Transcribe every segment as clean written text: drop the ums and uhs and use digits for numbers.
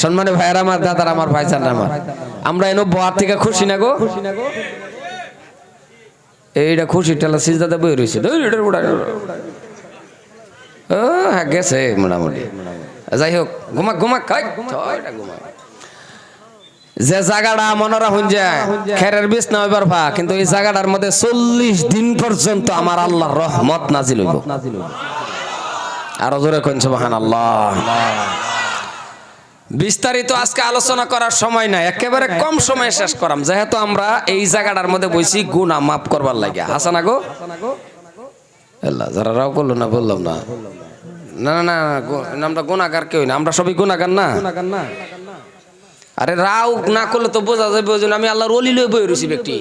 সম্মানে ভাইয়ের আমার, দাদার আমার, ভাইজান আমার, আমরা এনো বোয়ার থেকে খুশি না গো। এইটা খুশি টেলা সিজদাতে বই রয়েছে, হ্যাঁ গেছে মোটামুটি। যাই হোক, ঘুমাক ঘুমাক ঘুমাক। যে জায়গাটা মনোরা হন যায় খেরের বিষ না হইবার ভা, কিন্তু এই জায়গাটার মধ্যে 40 দিন পর্যন্ত আমার আল্লাহর রহমত নাজিল হইব। আরো জোরে কোন সুবহানাল্লাহ। বিস্তারিত আজকে আলোচনা করার সময় নাই, একেবারে কম সময়ে শেষ করাম, যেহেতু আমরা এই জায়গাটার মধ্যে বইছি গুনাহ মাফ করবার লাগে। হাসানা গো আল্লাহ, যারা রাও করলো না বললাম না, না না না আমরা গুনাহগার কেউ না, আমরা সবই গুনাহগার না। আরে রাও না করলে তো বোঝা যাবে ওই জন্য আমি আল্লাহর ওলি লয়ে বই রইছি ব্যক্তি।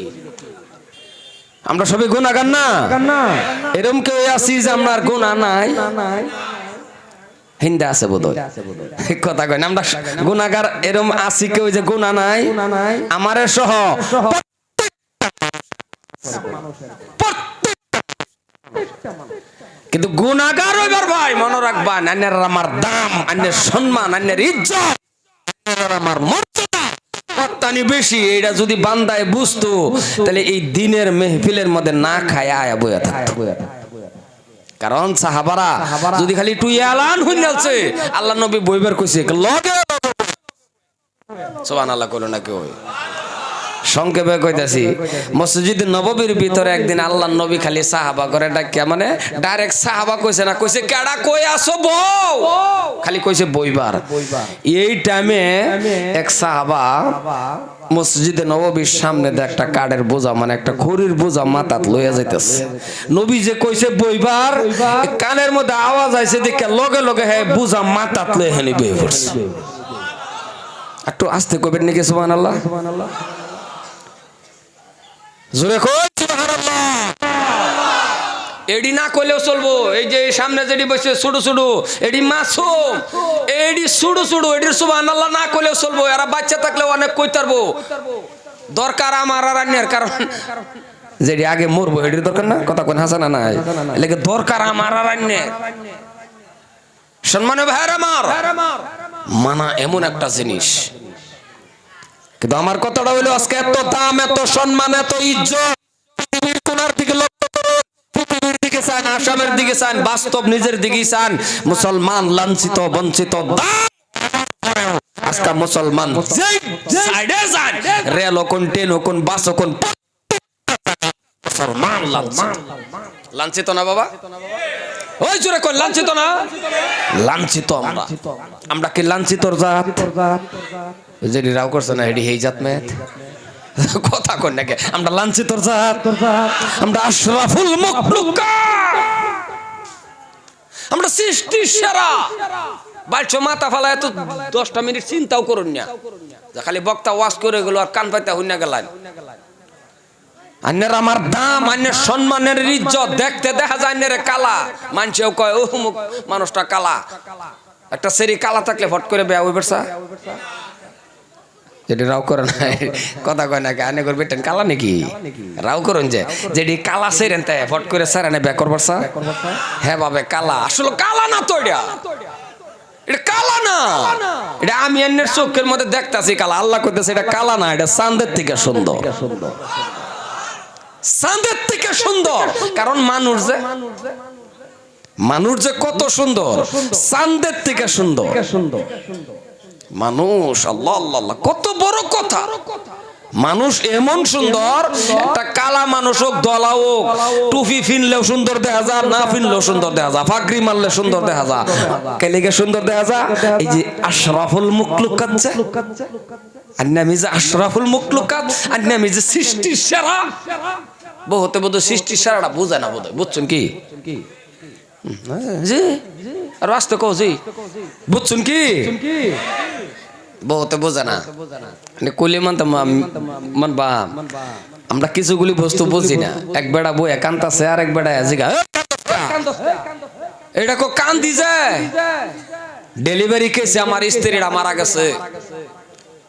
আমরা সবই গুনাহগার না, এরকম কেউ আছি যে আমরা গুনাহ নাই? হিন্দা আছে বোধহয়, কথা কয় না। আমরা গুনাহগার এরকম আছি কেউ যে গুনাহ নাই? আমারে সহ কিন্তু গুনাহগার হইবার ভাই মনে রাখবা, আন্যের আমার দাম, আন্যের সম্মান, আন্যের ইজ্জত, আমার মর্যাদা কতখানি বেশি। এটা যদি বান্দায় বুঝতো তাহলে এই দিনের মেহফিলের মধ্যে না খায় আয়া বইয়া থাকতো। কারণ সাহাবারা যদি খালি টুই এলান হইনালছে, আল্লাহ নবী বইবার কইছে লগে সুবহানাল্লাহ কইলো না কেউ। সংক্ষেপে কইতাছি, মসজিদ নববীর ভিতরে একদিন আল্লাহ নবী খালি সাহাবা করে ডাকিয়া, মানে ডাইরেক্ট সাহাবা কইছে না, কইছে কেডা কই আসো বউ, খালি কইছে বইবার। এই টাইমে এক সাহাবা মসজিদে নববীর সামনে একটা কাঠের বোঝা, মানে একটা খড়ির বোঝা মাথাত লইয়া যাইতেছে। নবী যে কইছে বইবার, কানের মধ্যে আওয়াজ আইছে দেখে লগে লগে হ্যাঁ বোঝা মাথাত লয়ে হেনি বই পড়ছে। একটু আস্তে কইবেন নাকি সুবহানাল্লাহ? জোরে কই সুবহানাল্লাহ। এডি না কইলেও চলবো, এই যে সামনে যেডি বসে ছোট ছোট এডি মাসুম, এডি ছোট ছোট এডির সুবহানাল্লাহ না কইলেও চলবো। এরা বাচ্চা থাকলে অনেক কইতারবো, দরকার আমার আর আন্যের, কারণ যেডি আগে মরবো এডির দরকার না, কথা কোন হাসানা নাই লাগে, দরকার আমার আর আন্যের। সম্মানীয় ভাইয়ের আমার, মানা এমন একটা জিনিস, কিন্তু আমার কথাটা হইলো আজকে এত দাম, এত সম্মান, এত ইজ্জত পৃথিবীর কোনার দিকে লক্ষ্য করুন, পৃথিবীর দিকে চান, আসামের দিকে চান, বাস্তব নিজের দিকেই চান। মুসলমান লাঞ্ছিত বঞ্চিত, আজকে মুসলমান সাইডে যান, রেল কোন, ট্রেন কোন, বাস কোন, মুসলমান লাঞ্ছিত না বাবা? ওই জোরে কোন লাঞ্ছিত না? লাঞ্ছিত আমরা। আমরা কি লাঞ্ছিতর জাত? যেটি রাও করছে না এটি এই জাত মেত, কথা কই নাকি? আমরা লাঞ্ছিতর জাত, আমরা আশরাফুল মাখলুকাত, আমরা সৃষ্টির সেরা। বাইচো মাথা ফালায় তো 10টা মিনিট চিন্তাও করুন না, খালি বক্তা ওয়াজ করে গেল আর কান পাইতা হইনা গেলেন। আন্যের আমার দাম, আন্যের সম্মানের ইজ্জত দেখতে দেখা যায় আন্যের কালা, মানুষেও কয় ও মুখ মানুষটা কালা। একটা সেরি কালা থাকলে ফট করে বেয়া হইবে সা, যেটি রাও করে না, কথা কয় নাকি আনে করবে টেন কালা নাকি রাও করুন, যে যেটি কালা সেরেন তাই ফট করে স্যার এনে বেয়া করবার সা, হ্যাঁ বাবে কালা, আসলে কালা না তো, এটা কালা না, এটা আমি আন্যের চোখের মধ্যে দেখতাছি কালা। আল্লাহ কইতেছে এটা কালা না, এটা চাঁদের থেকে সুন্দর, চাঁদের থেকে সুন্দর। কারণ মানুষ যে কত সুন্দর, চাঁদের থেকে সুন্দর মানুষ। আল্লাহ আল্লাহ আল্লাহ, কত বড় কথা। মানুষ এমন সুন্দর, একটা কালা মানুষ হোক, দলা হোক, টুপি ফিনলেও সুন্দর দেখা যায়, না ফিনলেও সুন্দর দেখা যায়, ফাগরি মারলে সুন্দর দেখা যায়। কেলিকে সুন্দর দেখা যায়? এই যে আশরাফুল মাখলুকাত, আন্নামি যে আশরাফুল মাখলুকাত, আন্নামি যে সৃষ্টির সেরা। বহুতে বোধ সৃষ্টির সেরাটা বুঝে না, বোধ বুঝছেন কি? জি আর আসতে কও জি, বুঝছেন কি? বহুতে বোঝে না, কইলে মানবা। আমরা কিছুগুলি বস্তু বুঝি না। এক বেড়া বই কান্তাছে, আর এক বেড়া জিগা এটা কো কান্দি যায়। ডেলিভারি কেসে আমার স্ত্রীরা মারা গেছে,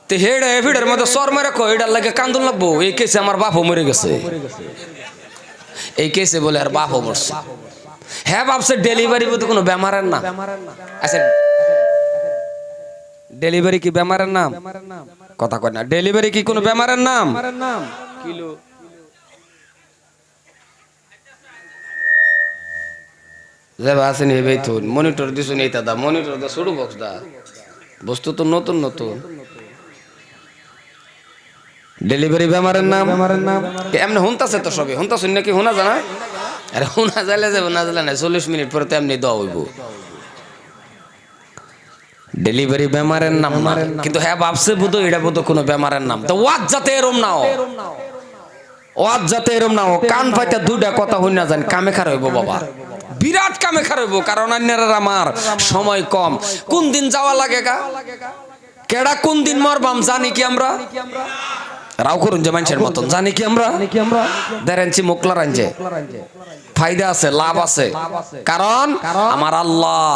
তে হেডে ভিড়ের মধ্যে সর মেরে কো এটার লাগে কান্দুন লাগবো। এই কেসে আমার বাপও মরে গেছে, এই কেসে বলে আর বাপও মরছে। হ্যাঁ ভাবছে ডেলিভারি বলতে কোনো বেমারের না। আচ্ছা ডেলিভারি কি বেমারের নাম? কথা কয় না। ডেলিভারি কি কোনো বেমারের নাম? কিলো যাবে আসেনি এই তো মনিটর দিছুন এইটা দা মনিটর দা ছোট বক্স দা বস্তু তো নতুন নতুন ডেলিভারি বেমারের নাম এমনি হুনতাছে তো সবে হুনতাছুন নাকি হুনা জানা আরে হুনা যাইলে যাবে না যাইলে না 40 মিনিট পরে তো এমনি দেওয়া হইব ডেলিভারি বেমারের নাম না কিন্তু হ্যাঁ ভাবছে বুধ এটা বুধ কোনো বেমারের নাম তো ওয়াজ যাতে এরম নাও ওয়াজ যাতে এরম নাও কান পাইতে দুইটা কথা হই না জান কামে খার হইব বাবা বিরাট কামে খার হইব কারণ অন্যের আমার সময় কম কোন দিন যাওয়া লাগে গা কেডা কোন দিন মরবাম জানি কি আমরা রাও করুন যে মানুষের মতন জানি কি আমরা দেরেনছি মুকলা রাঞ্জে ফায়দা আছে লাভ আছে কারণ আমার আল্লাহ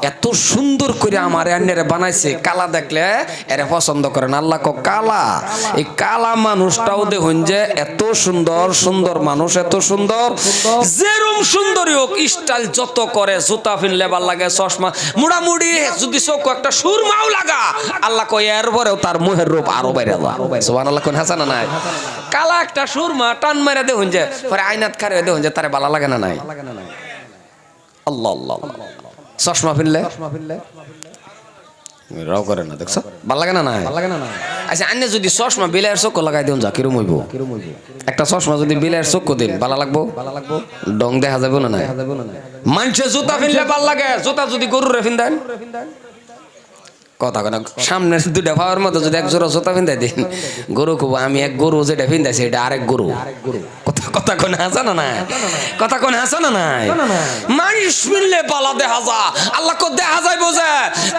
এত সুন্দর করে আমার আন্নারে বানাইছে কালা দেখলে এরে পছন্দ করেন আল্লাহ কো কালা এই কালা মানুষটাও দেখুন যে এত সুন্দর সুন্দর মানুষ এত সুন্দর যেরম সুন্দরী হোক স্টাইল যত করে জুতা ফিনলে ভাল লাগে চশমা মুড়ামুড়ি যদি চোখ একটা সুরমাও লাগা আল্লাহ কই এর পরেও তার মুহের রূপ আরো বাইরে যা সুবহানাল্লাহ কোন হাসানা নাই কালা একটা সুরমা টান মেরে দেখুন যে পরে আইনাত খারে দেখুন যে তারে ভালো লাগে না নাই আল্লাহ আল্লাহ চশমা ফিনলে রাও করে না দেখছ ভালো লাগে না নাই আচ্ছা আন্নে যদি চশমা বিলায়ের চোখ লাগাই দিন যা কিরম হইব একটা চশমা যদি বিলায়ের চোখ দিন ভালো লাগবো ডং দেখা যাবে না নাই মানুষে জুতা ফিনলে ভালো লাগে জুতা যদি গরুরে ফিন দেন কথা কেন সামনের দুটা পাওয়ার মতো যদি এক জোড়া জুতা ফিন্দাই দিন গরু খুব আমি এক গরু যেটা ফিন্দাইছি এটা আরেক গরু কথা কোন হাসা না নাই কথা কোন হাসা না নাই মানুষ মিললে পালা দেখা যা আল্লাহ কো দেখা যায় বোঝে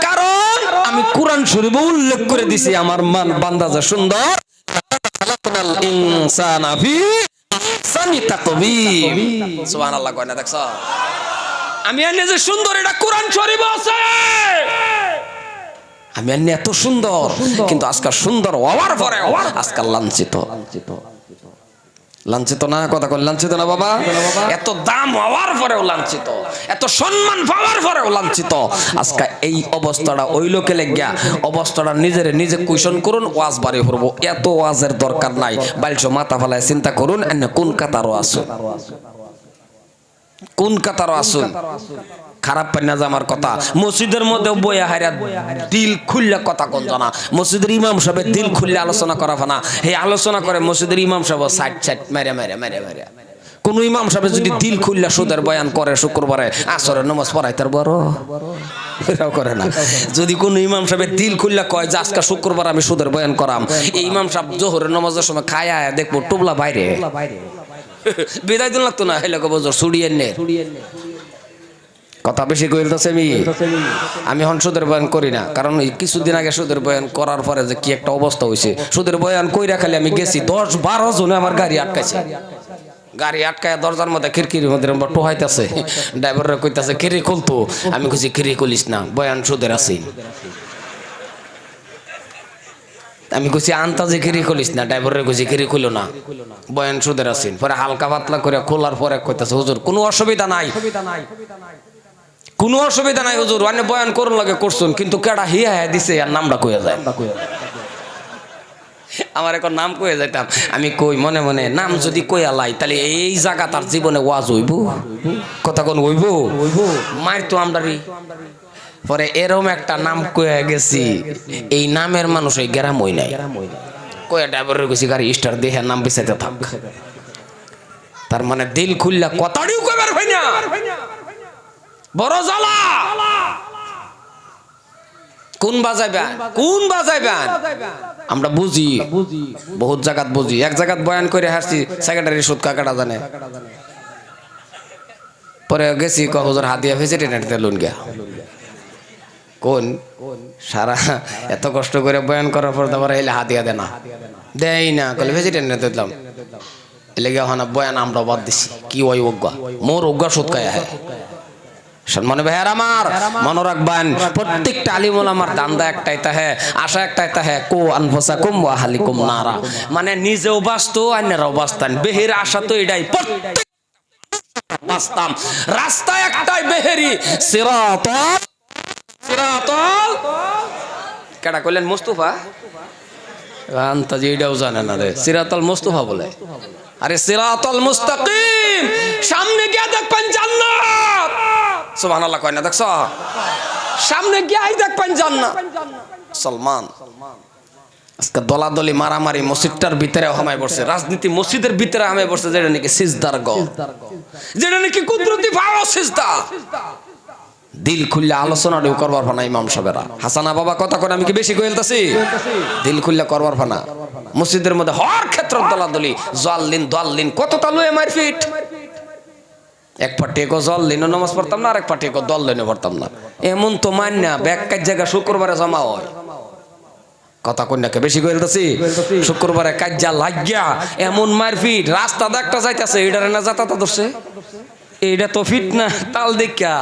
কারণ আমি কোরআন শরীফে উল্লেখ করে দিছি আমার মান বান্দা যে সুন্দর খালাকনাল ইনসানা ফি আহসানি তাকবীম সুবহানাল্লাহ কয় না দেখছ আমি আনে যে সুন্দর এটা কোরআন শরীফে আছে আমি এমনি এত সুন্দর কিন্তু আজকাল সুন্দর হওয়ার পরে আজকাল লাঞ্ছিত লাঞ্ছিত না কথা কোন লাঞ্ছিত না বাবা এত দাম হওয়ার পরেও লাঞ্ছিত এত সম্মান পাওয়ার পরেও লাঞ্ছিত আজকে এই অবস্থাটা ওই লোকে লেগিয়া অবস্থাটা নিজের নিজে কুইশন করুন ওয়াজ বাড়ি করবো এত ওয়াজের দরকার নাই বাইলছো মাথা ফেলায় চিন্তা করুন এনে কোন কাতারও আসুন কোন কাতারও আসুন খারাপ পাই না আমার কথা মসজিদের মধ্যে বইয়া হাইরা দিল খুললে কথা কোন জানা মসজিদের ইমাম সাহেব দিল খুললে আলোচনা করা ফানা এই আলোচনা করে মসজিদের ইমাম সাহেব সাইড সাইড মেরে মেরে মেরে মেরে কোন ইমাম সাহেব যদি দিল খুললে সুদের বয়ান করে শুক্রবারে আসরের নামাজ পড়াই তার বড় এরাও করে না যদি কোন ইমাম সাহেব দিল খুললে কয় যে আজকে শুক্রবার আমি সুদের বয়ান করাম এই ইমাম সাহেব জোহরের নামাজের সময় খায় আয়া দেখবো টুবলা বাইরে বিদায় দিন লাগতো না হেলে কব ছুড়িয়ে নে কথা বেশি কইলতেছে আমি হন সুদের বয়ান করি না কারণ কিছুদিন আগে সুদের বয়ান করার পরে যে কি একটা অবস্থা হয়েছে সুদের বয়ান কইরা খালি আমি গেছি 10-12 জনে আমার গাড়ি আটকাইছে গাড়ি আটকায় দরজার মধ্যে খিড়কির মধ্যে টোহাইতেছে ড্রাইভাররা কইতাছে খিড়ি খুলতো আমি কইছি খিড়ি খুলিস না বয়ান সুদের আছে আমি কইছি আন্তাজে খিড়ি খুলিস না ড্রাইভাররা কইছি খিড়ি খুলো না বয়ান সুদের আছে পরে হালকা পাতলা করে খোলার পরে কইতাছে হুজুর কোনো অসুবিধা নাই কোনো অসুবিধা নাই হুজুর আপনি বয়ান করুন লাগে করছুন কিন্তু কেডা হিয়া দিছে আর নামটা কইয়া যায় আমার এখন নাম কইয়া যাইতাম আমি কই মনে মনে নাম যদি কইয়া লাই তাহলে এই জায়গা তার জীবনে ওয়াজ হইব কথা কোন হইব মার তো আমদারি পরে এরম একটা নাম কইয়া গেছি এই নামের মানুষ এই গ্রাম হই নাই কইয়া ড্রাইভারের কইছি গাড়ি স্টার দেখে নাম বিছাইতে থাক তার মানে দিল খুললা কথাটিও কইবার ভাই না বড় জ্বালা কোন বাজাইবেন আমরা বুঝি বহুত জায়গাত বুঝি এক জায়গাত বয়ান করে হাসছি সেক্রেটারি সুদ কাকাটা জানে পরে গেছি হুজুর হাতিয়া ভেজিটেরিয়ানিতে লোন গিয়া কোন সারা এত কষ্ট করে বয়ান করার পর তারপর এলে হাতিয়া দে না দেই না কলে ভেজিটেরিয়ানিতে দিলাম এলে গিয়া হনা বয়ান আমরা বাদ দিছি কি ওই অজ্ঞা মোর অজ্ঞা সুদ কায়া হয় সম্মানে ভাইয়ার আমার মনে রাখবেন প্রত্যেকটা আলিম ওলামার দান্দা একটাই তাহে আশা একটাই তাহে কো আনফুসাকুম ওয়া আহলিকুম নারা মানে নিজেও বাঁচতো অন্যরাও বাঁচতেন বেহের আশা তো এটাই প্রত্যেক বাঁচতাম রাস্তা একটাই বেহেরি সিরাতাল কেডা কইলেন মুস্তাফা আন্তাজি এটাও জানে না রে সিরাতুল মুস্তাফা বলে আরে সিরাতুল মুস্তাকিম সামনে গিয়ে দেখবেন জান্নাত সুবহানাল্লাহ কয় না দেখছো সামনে গিয়ে দেখবেন জান্নাত সালমান আজকে দলাদলি মারামারি মসজিদটার ভিতরে হামায় পড়ছে রাজনীতি মসজিদের ভিতরে হামায় পড়ছে যেটা নাকি সিজদার ঘর যেটা নাকি কুদরতি ভালো সিজদা দিল খুললে আলোচনা করবার ফানা ইমাম সাহেবেরা হাসানা বাবা কথা করে আমি কি বেশি কইলতাছি দিল খুললে করবার ফানা মসজিদের মধ্যে হর ক্ষেত্র দলাদলি দলিন কত তালু এমআর ফিট এক পাটিকো জল্লিন নামাজ পড়তাম না আরেক পাটিকো দলিনে পড়তাম না এমন তো মান্না ব্যাগ কাজ জায়গা শুক্রবারে জমা হয় কথা কন্যাকে বেশি কইলতাছি শুক্রবারে কাজ্জা লাগিয়া এমন মারপিট রাস্তা দেখটা যাইতাছে এটারে না যাতাতা ধরছে এইটা তো ফিট না তাল দেখা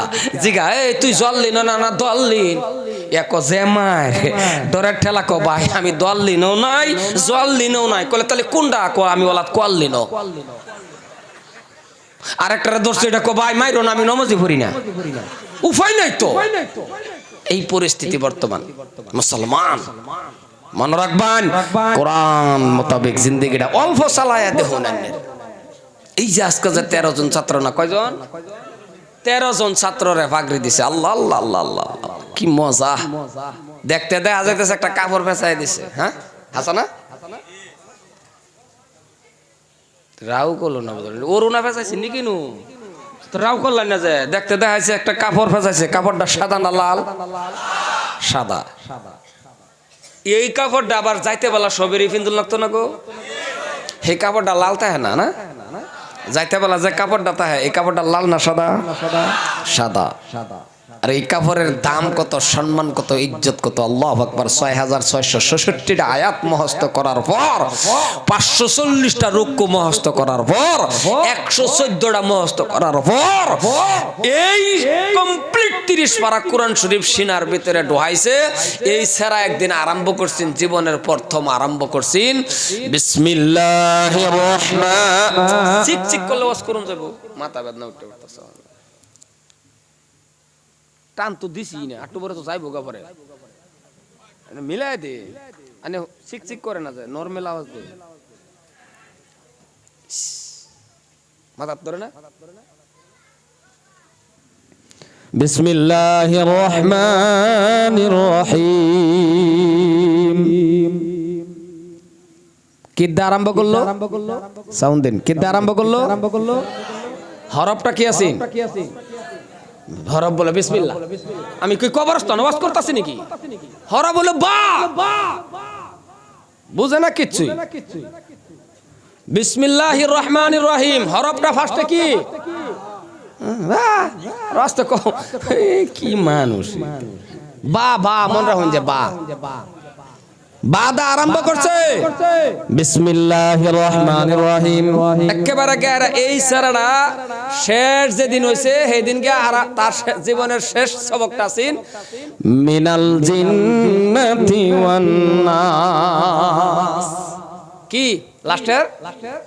জিগা এই তুই জল্লিন না না দল্লিন এক জেমার ডরের ঠেলা কো ভাই আমি দল্লিনও নাই জল্লিনও নাই কলে তাহলে কোনটা কো আমি ওলাত কল্লিনও আরেকটারে ধরছে এটা কো ভাই মাইরো না আমি নমাজই পড়ি না উপায় নাই তো এই পরিস্থিতি বর্তমান মুসলমান মনে রাখবেন কোরআন মোতাবেক জিন্দেগিটা অল্প চালায়া দেখুন এই যে আজকে যে 13 জন ছাত্র না কয়জন 13 জন ছাত্ররে পাগড়ি দিছে আল্লাহ আল্লাহ আল্লাহ আল্লাহ কি মজা দেখতে দেখা যাইতেছে একটা কাপড় ফেসাই দিছে হ্যাঁ হাসানা রাও করলো না ওরুনা ফেসাইছে নাকি নু রাও করলেন না যে দেখতে দেখা যাচ্ছে একটা কাপড় ফেসাইছে কাপড়টা সাদা না লাল সাদা এই কাপড়টা আবার যাইতে বেলা সবেরই ফিন্দুল লাগতো না গো এই কাপড়টা লাল তাহে না না যাইতে বেলা যে কাপড়টা তাহে এই কাপড়টা লাল না সাদা সাদা আর এই কাপড়ের দাম কত সম্মান কত ইজ্জত কত আল্লাহু আকবার 6666টা আয়াত মুখস্থ করার পর 540টা রুকু মুখস্থ করার পর 114টা মুখস্থ করার পর এই কমপ্লিট 30 পারা কোরআন শরীফ সিনার ভিতরে ঢোকাইছে এই সেরা একদিন আরম্ভ করছেন জীবনের প্রথম আরম্ভ করছেন বিসমিল্লাহির রহমান চিক চিক করলে ওয়াজ করুন যাব মাথা বেদনা উঠতে উঠতেছে টান তো দিছি না একটু পরে তো যাইবো গা পরে মিলাই দে আনে চিক চিক করে না যায় নরমাল আওয়াজ দে মাথা ধরে না বিসমিল্লাহির রহমানির রহিম কি দিয়ে আরম্ভ করলো সাউন্ড দেন কি দিয়ে আরম্ভ করলো হরফটা কি আছে হরফ বলে বিসমিল্লাহ আমি কি কবরস্থান ওয়াজ করতেছি নাকি হরফ বলে বা বুঝে না কিচ্ছু বিসমিল্লাহির রহমানির রহিম হরফটা ফার্স্টে কি রাস্তা কো কি মানুষ বা বা মন রাখুন যে বা বাদা আরম্ভ করছে বিসমিল্লাহির রহমানির রহিম একেবারে গেরা এই সারাটা শেষ যেদিন হইছে সেই দিন গে আর তার জীবনের শেষ সবকটা আছেন মিনাল জিন্নাতি ওয়ান নাস কি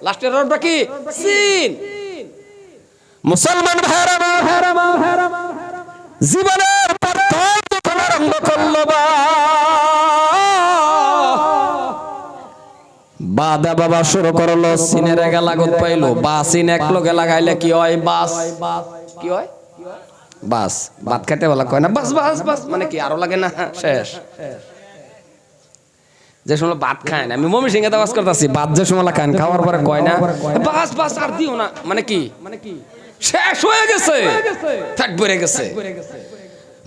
লাস্টের রবটা কি সিন মুসলমান ভাইরা জীবনের প্রথম যখন আরম্ভ করলো বাদা বাবা শুরু করলো সিনের এগা লাগত পাইলো বা সিন এক লগে লাগাইলে কি হয় বাস কি হয় বাস ভাত খেতে বলা কয় না বাস বাস বাস মানে কি আরো লাগে না শেষ যে সময় ভাত খায় না আমি মমি সিংহে দাওয়াজ করতেছি ভাত যে সময় খান খাওয়ার পরে কয় না বাস বাস আর দিও না মানে কি শেষ হয়ে গেছে ফ্যাট বেড়ে গেছে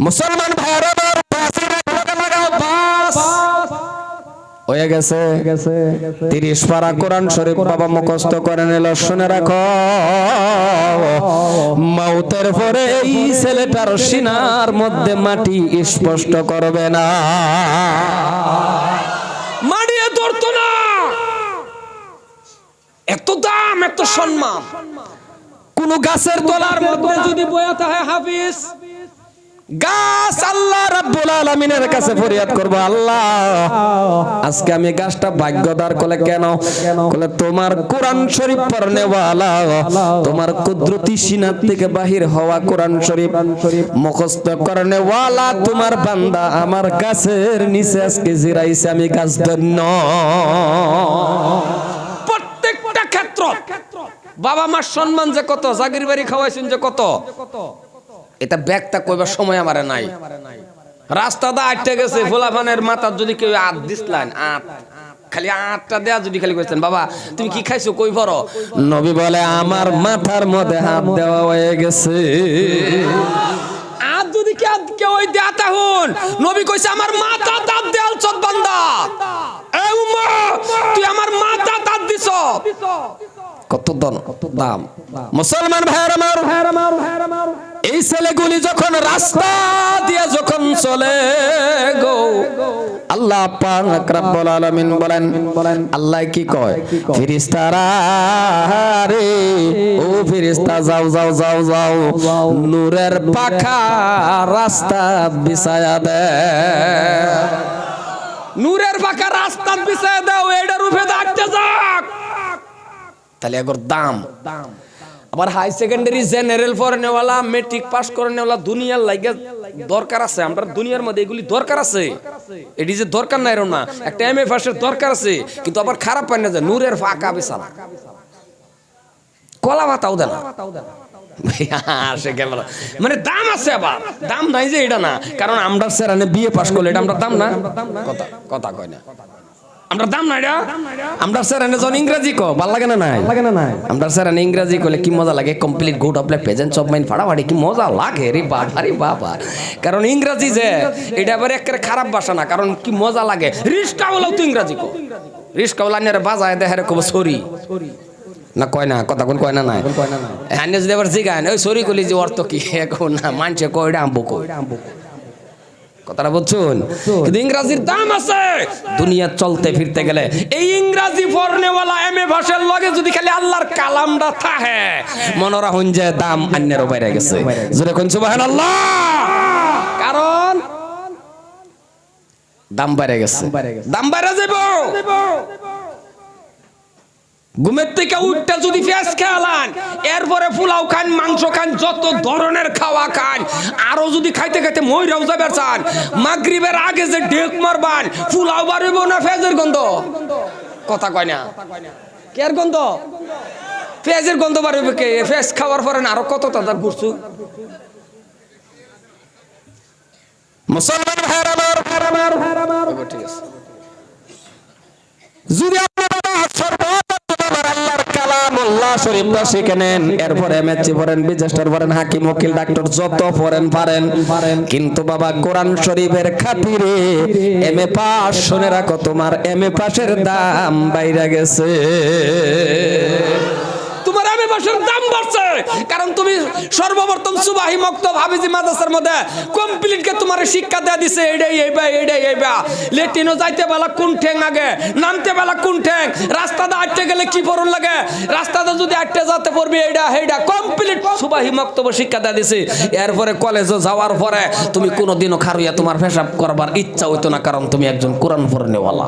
মুসলমান ভাইরা বাসির এক লগে লাগাও বাস হয়ে গেছে 30 পারা কোরআন শরীফ বাবা মুখস্থ করে নিল শুনে রাখো মওতের পরে এই ছেলেটার সিনার মধ্যে মাটি স্পষ্ট করবে না মাটিয়ে ধরতো না এত দাম এত সম্মান কোন গাছের তলার মধ্যে যদি বয়া থাকে হাফিজ গাছ আল্লাহ রাব্বুল আলামিনের কাছে ফরিয়াদ করব, আল্লাহ আজকে আমি গাছটা ভাগ্যদার কলে কেন কলে তোমার কোরআন শরীফ পড়নেওয়ালা, তোমার কুদরতি সিনা থেকে বাহির হওয়া কোরআন শরীফ মুখস্থ করনেওয়ালা তোমার বান্দা আমার গাছের নিচে আজকে জিরাইছে, আমি গাছ ধন্য। প্রত্যেকটা ক্ষেত্র বাবা মার সম্মান যে কত, জাগির বাড়ি খাওয়াইছেন যে কত, এটা ব্যাগটা কইবার সময় আমারে নাই। রাস্তাটা আটকে গেছে, ফুলাফানের মাথার যদি কেউ আট দিসলেন, আট খালি আটটা দেয়া যদি খালি কইছেন বাবা তুমি কি খাইছো কই পড়ো, নবী বলে আমার মাথার মধ্যে হাত দেওয়া হয়ে গেছে। আট যদি কেউ ওই দেয়াতা হুন, নবী কইছে আমার মাথা দাঁত দেয়াল চত বান্দা, এ উম্মা তুই আমার মাথা দাঁত দিছ, কত দাম। মুসলমান ভাইরা আমার, এই ছেলেগুলি যখন রাস্তা দিয়ে যখন চলে গো, আল্লাহ পাক রব্বুল আলামিন বলেন আল্লাহ কি কয়, ফেরেশতারা রে ও ফেরেশতা যাও যাও যাও যাও, নূরের পাখা রাস্তা বিছায়া দে, নূরের পাখা রাস্তা বিছায়া দাও, এটার উপরে দাঁড়তে যাক। তাহলে এগোর দাম। আবার হাই সেকেন্ডারি জেনারেল পড়নেওয়ালা, মেট্রিক পাস করনেওয়ালা দুনিয়ার লাগে দরকার আছে, আমরা দুনিয়ার মধ্যে এগুলি দরকার আছে, এটি যে দরকার নাই এরকম না, একটা এমএ পাসের দরকার আছে, কিন্তু আবার খারাপ পায় না যে নূরের ফাঁকা বিছানা, কলা ভাতাও দেয় না, মানে দাম আছে, আবার দাম নাই যে এটা না, কারণ আমরা স্যার বিএ পাস করলে এটা আমরা দাম না, কথা কয় না, আমরা দাম না এটা, আমরা স্যার যখন ইংরেজি কো ভাল লাগে না, নাই আমরা স্যার ইংরেজি কইলে কি মজা লাগে, complete good of life present of mind ফাড়াফাড়ি কি মজা লাগে রে বাবা রে বাবা, কারণ ইংরেজি যে এটা আবার একেবারে খারাপ ভাষা না, কারণ কি মজা লাগে। রিস্কা বলাও তো ইংরেজি কো, রিস্কা বলা নিয়ে বাজায় দেখে কব সরি না, কয় না, কথা কোন কয় না, নাই হ্যাঁ যদি আবার জিগায় ওই সরি কলি যে অর্থ কি এখন না মানছে কয়টা আম্বু কো, কথাটা বুঝছুন, কিন্তু ইংরেজির দাম আছে দুনিয়া চলতে ফিরতে গেলে। এই ইংরেজি পড়নেওয়ালা এমএ ভাষার লগে যদি খালি আল্লাহর কালামটা থাকে, মনোরা হন যে দাম অন্যের বাইরে গেছে, জোরে কোন সুবহানাল্লাহ, কারণ দাম বাইরে গেছে, দাম বাইরে যাব। ঘুমের থেকে উঠতে যদি পেঁয়াজ খেয়ালান, এরপরে পোলাও খান, মাংস খান, যত ধরনের খাওয়া খান, আরো যদি খাইতে খাইতে মইরাও যাবে চান, মাগরিবের আগে যে ঢেক মারবান, পোলাও বাড়িব না পেঁয়াজের গন্ধ, কথা কয় না, কের গন্ধ, পেঁয়াজের গন্ধ বাড়িবে কে, পেঁয়াজ খাওয়ার পরে না আরো কত তাজা ঘুরছু। মুসলমান ভাইরা আমার, ঠিক আছে, যদি আল্লাহ শরীফটা শিখে নেন, এরপর এমএসসি পড়েন, বিজেস্টার পড়েন, হাকিম উকিল ডাক্তার যত পড়েন পারেন, কিন্তু বাবা কোরআন শরীফের খাতিরে এমএ পাস, শুনে রাখো তোমার এমএ পাসের দাম বাইরে গেছে, তোমার এমএ পাসের দাম বাড়ছে, কারণ তুমি সর্বপ্রথম সুবাহি মক্তব হাফিজি মাদ্রাসার মধ্যে কমপ্লিট কে তোমার শিক্ষা দেয়া দিছে, এটাই এইবা লেটিনো যাইতে বেলা কোন ঠ্যাং আগে, নামতে বেলা কোন ঠ্যাং, রাস্তাতে আটতে গেলে কি পড়ন লাগে, রাস্তাতে যদি আটতে যেতে পড়বি এইটা কমপ্লিট সুবাহি মক্তব শিক্ষা দেয়া দিছে। এরপরে কলেজে যাওয়ার পরে তুমি কোনোদিনও খারুইয়া তোমার পেশাব করবার ইচ্ছা হইতো না, কারণ তুমি একজন কোরআন পড়নেওয়ালা,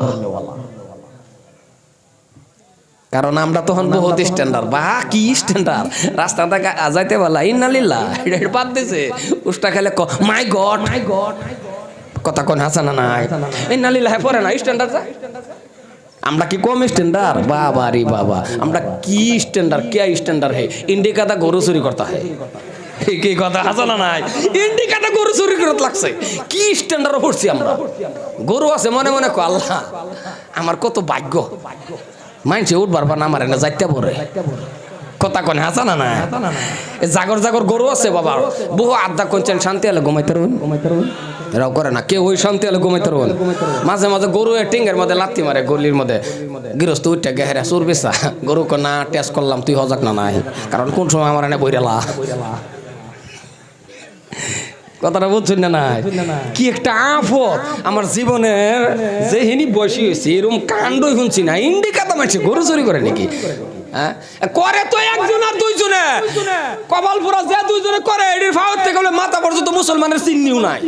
কারণ আমরা তখন বহুত স্ট্যান্ডার্ড, বা কি স্ট্যান্ডার্ড, রাস্তাটা যাইতে বলা ইন্নালিল্লাহ এটা বাদ দিছে, উষ্টা খেলে মাই গড, কথা কোন হাসা না, নাই ইন্নালিল্লাহ পরে না স্ট্যান্ডার্ড, আমরা কি কম স্ট্যান্ডার্ড, বাবা রে বাবা, আমরা কি স্ট্যান্ডার্ড, কে স্ট্যান্ডার্ড হে, ইন্ডিকাটা গরু চুরি করতে হয়, কি কথা হাসা না, নাই ইন্ডিকাটা গরু চুরি করতে লাগছে, কি স্ট্যান্ডার্ড পড়ছি আমরা, গরু আছে মনে মনে কো আল্লাহ আমার কত ভাগ্য, মানছে উঠবার পর নামারে না যাইতে পড়ে, কথা কোন হাসা না, জাগর গরু আছে বাবা, বহু আড্ডা করছেন, শান্তি হলে ঘুমাইতে রুন, এরাও করে না, কেউ ওই শান্তি হলে ঘুমাইতে রুন, মাঝে মাঝে গরু টিঙ্গের মধ্যে লাত্তি মারে, গলির মধ্যে গৃহস্থ উঠে গেহেরা চুর বেসা, গরু কো না টেস্ট করলাম তুই হজাক না, নাই কারণ কোন সময় আমার এনে বইরেলা, কথাটা বুঝছেন না, নাই কি একটা আফত আমার জীবনের, যে হিনি বসি হয়েছে এরকম কাণ্ডই শুনছি না, ইন্ডিকাতা মানছে গরু চুরি করে নাকি, হ্যাঁ করে তো একজন আর দুইজনে, কপাল পুরা যে দুইজনে করে এটির ফাওয়ার থেকে মাথা পর্যন্ত মুসলমানের চিহ্নিও নাই,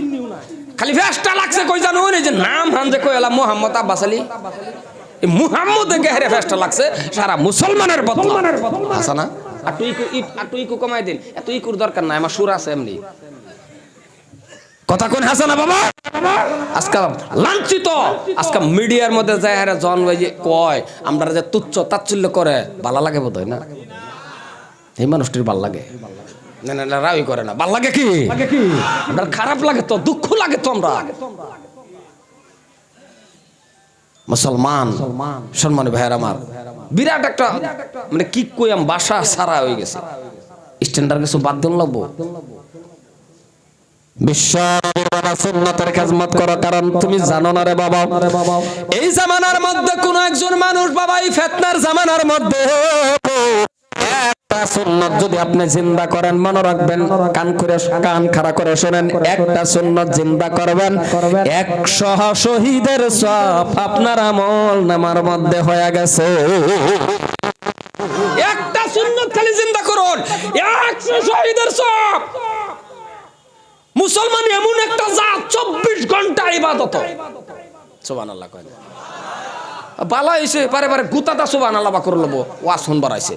খালি ফেসটা লাগছে কই জানো ওই যে নাম হানজে কই এলা মোহাম্মদ আব্বাস আলী, এই মুহাম্মদের গায়ে ফেসটা লাগছে সারা মুসলমানের বদলা আছে না। আর তুই ইকু কমাই দিন, এত ইকুর দরকার নাই, আমার সুর আছে এমনি কথা কোন হাসানা বাবা। আজকাল লাঞ্ছিত, আজকাল মিডিয়ার মধ্যে যায় হারা জন ওই যে কয় আমরা যে তুচ্ছ তাচ্ছিল্য করে ভালো লাগে বোধ হয় না, এই মানুষটির ভাল লাগে না, না না রাই করে না, ভাল লাগে কি আপনার খারাপ লাগে তো, দুঃখ লাগে তো। আমরা মুসলমান সম্মানী ভাইয়ের আমার বিরাট একটা মানে কি কইম বাসা সারা হয়ে গেছে, স্ট্যান্ডার্ড কিছু বাদ দিন লাগবো। সুন্নতের খেদমত করো, কারণ তুমি জানো না রে বাবা এই জামানার মধ্যে কোন একজন মানুষ বাবা এই ফিতনার জামানার মধ্যে একটা সুন্নত যদি আপনি জিন্দা করেন, মনে রাখবেন কান খাড়া করে শুনেন, একটা সুন্নত জিন্দা করবেন 100 শহীদের সওয়াব আপনার আমল নামার মধ্যে হয়ে গেছে। একটা সুন্নত খালি জিন্দা করুন 100 শহীদের সওয়াব। মুসলমান এমন একটা জাত 24 ঘন্টা ইবাদত, সুবহানাল্লাহ কয় বালা হইছে পারে পারে গুতাটা সুবহানাল্লাহ বা করে লব ওয়াজ শুনবার আইছে।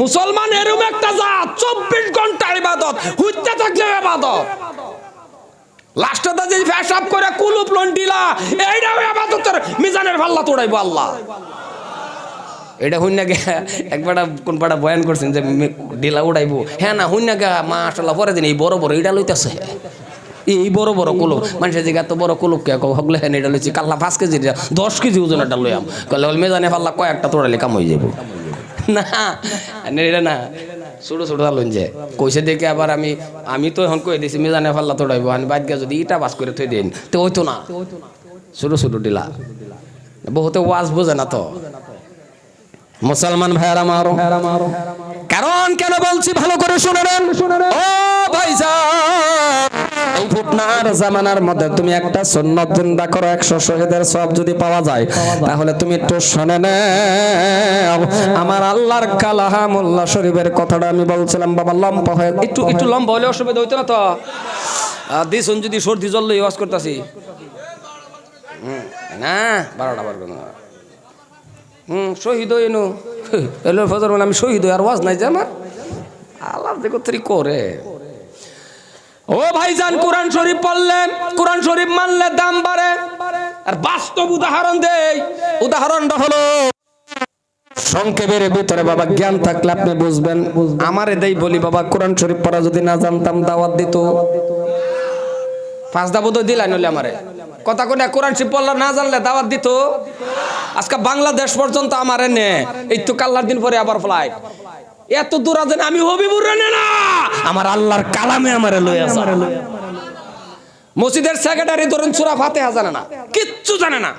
মুসলমান এরকম একটা জাত 24 ঘন্টা ইবাদত, হুইতে থাকলে ইবাদত, লাস্টটা যে ফেসাব করে কুলুপ লন্ডিলা এইটাও ইবাদতের মিজানের পাল্লা তোড়াইবো আল্লাহ। এটা হইনা গে একবার কোন পাড়া বয়ান করছেন যে ডিলা উড়াইবো, হ্যাঁ না হইনা গা মাশাআল্লাহ পরে দিন এই বড় বড় এটা লইতেছে, এই বড় বড় কুলুপ মানুষের জায়গা তো বড় কুলুপ কে হগলে হ্যাঁ এটা লইছি কাল্লা 5 কেজি 10 কেজি ওজনটা লইয়াম কলে হল মেজানে পাল্লা কয়েকটা তোড়ালে কাম হয়ে যাবো না এটা না ছোট ছোট লইন যে কইছে দেখে আবার আমি তো এখন কই দিছি মেজানে পাল্লা তোড়াইবো, আমি বাদ গা যদি ইটা বাস করে থই দেন তো হইতো না, ছোট ছোট ডিলা বহুতে ওয়াজ বোঝে না তো। মুসলমান ভাইরা মারো, কারণ কেন বলছি ভালো করে শুনে নেন ও ভাইজান, এই ফিতনার জামানার মধ্যে তুমি একটা সুন্নাত জিন্দা করো 100 শহীদের সওয়াব যদি পাওয়া যায়, তাহলে তুমি একটু শুনে নাও আমার আল্লাহর কালামুল্লাহ শরীফের কথাটা আমি বলছিলাম বাবা লম্বা হয় একটু লম্বা হলে অসুবিধা হইতো না তো, দিছুন যদি সর্দি জল লই ওয়াজ করতেছি না 12টা বার করুন শহীদ হইনু এলো ফজর বলে আমি শহীদ হই আর ওয়াজ নাই যে আমার আল্লাহ দেখো তরি করে। ও ভাইজান কোরআন শরীফ পড়লেন, কোরআন শরীফ মানলে দাম বাড়ে, আর বাস্তব উদাহরণ দেই, উদাহরণটা হলো সংক্ষেপের ভিতরে বাবা জ্ঞান থাকলে আপনি বুঝবেন। আমারে দেই বলি বাবা কোরআন শরীফ পড়া যদি না জানতাম দাওয়াত দিত 5 দাবত দিলাই নলে আমারে কথা কোনে কোরআন শরীফ পড়লা না জানলে দাওয়াত দিত। আজকে বাংলাদেশ পর্যন্ত আমারে নে এই তো কাল্লার দিন পরে আবার ফ্লাইট এত দূর আছেন আমি হবিবুর রে না আমার আল্লাহর কালামে আমারে লই আসা। মসজিদের সেক্রেটারি ধরুন সূরা ফাতিহা জানে না, কিচ্ছু জানে না,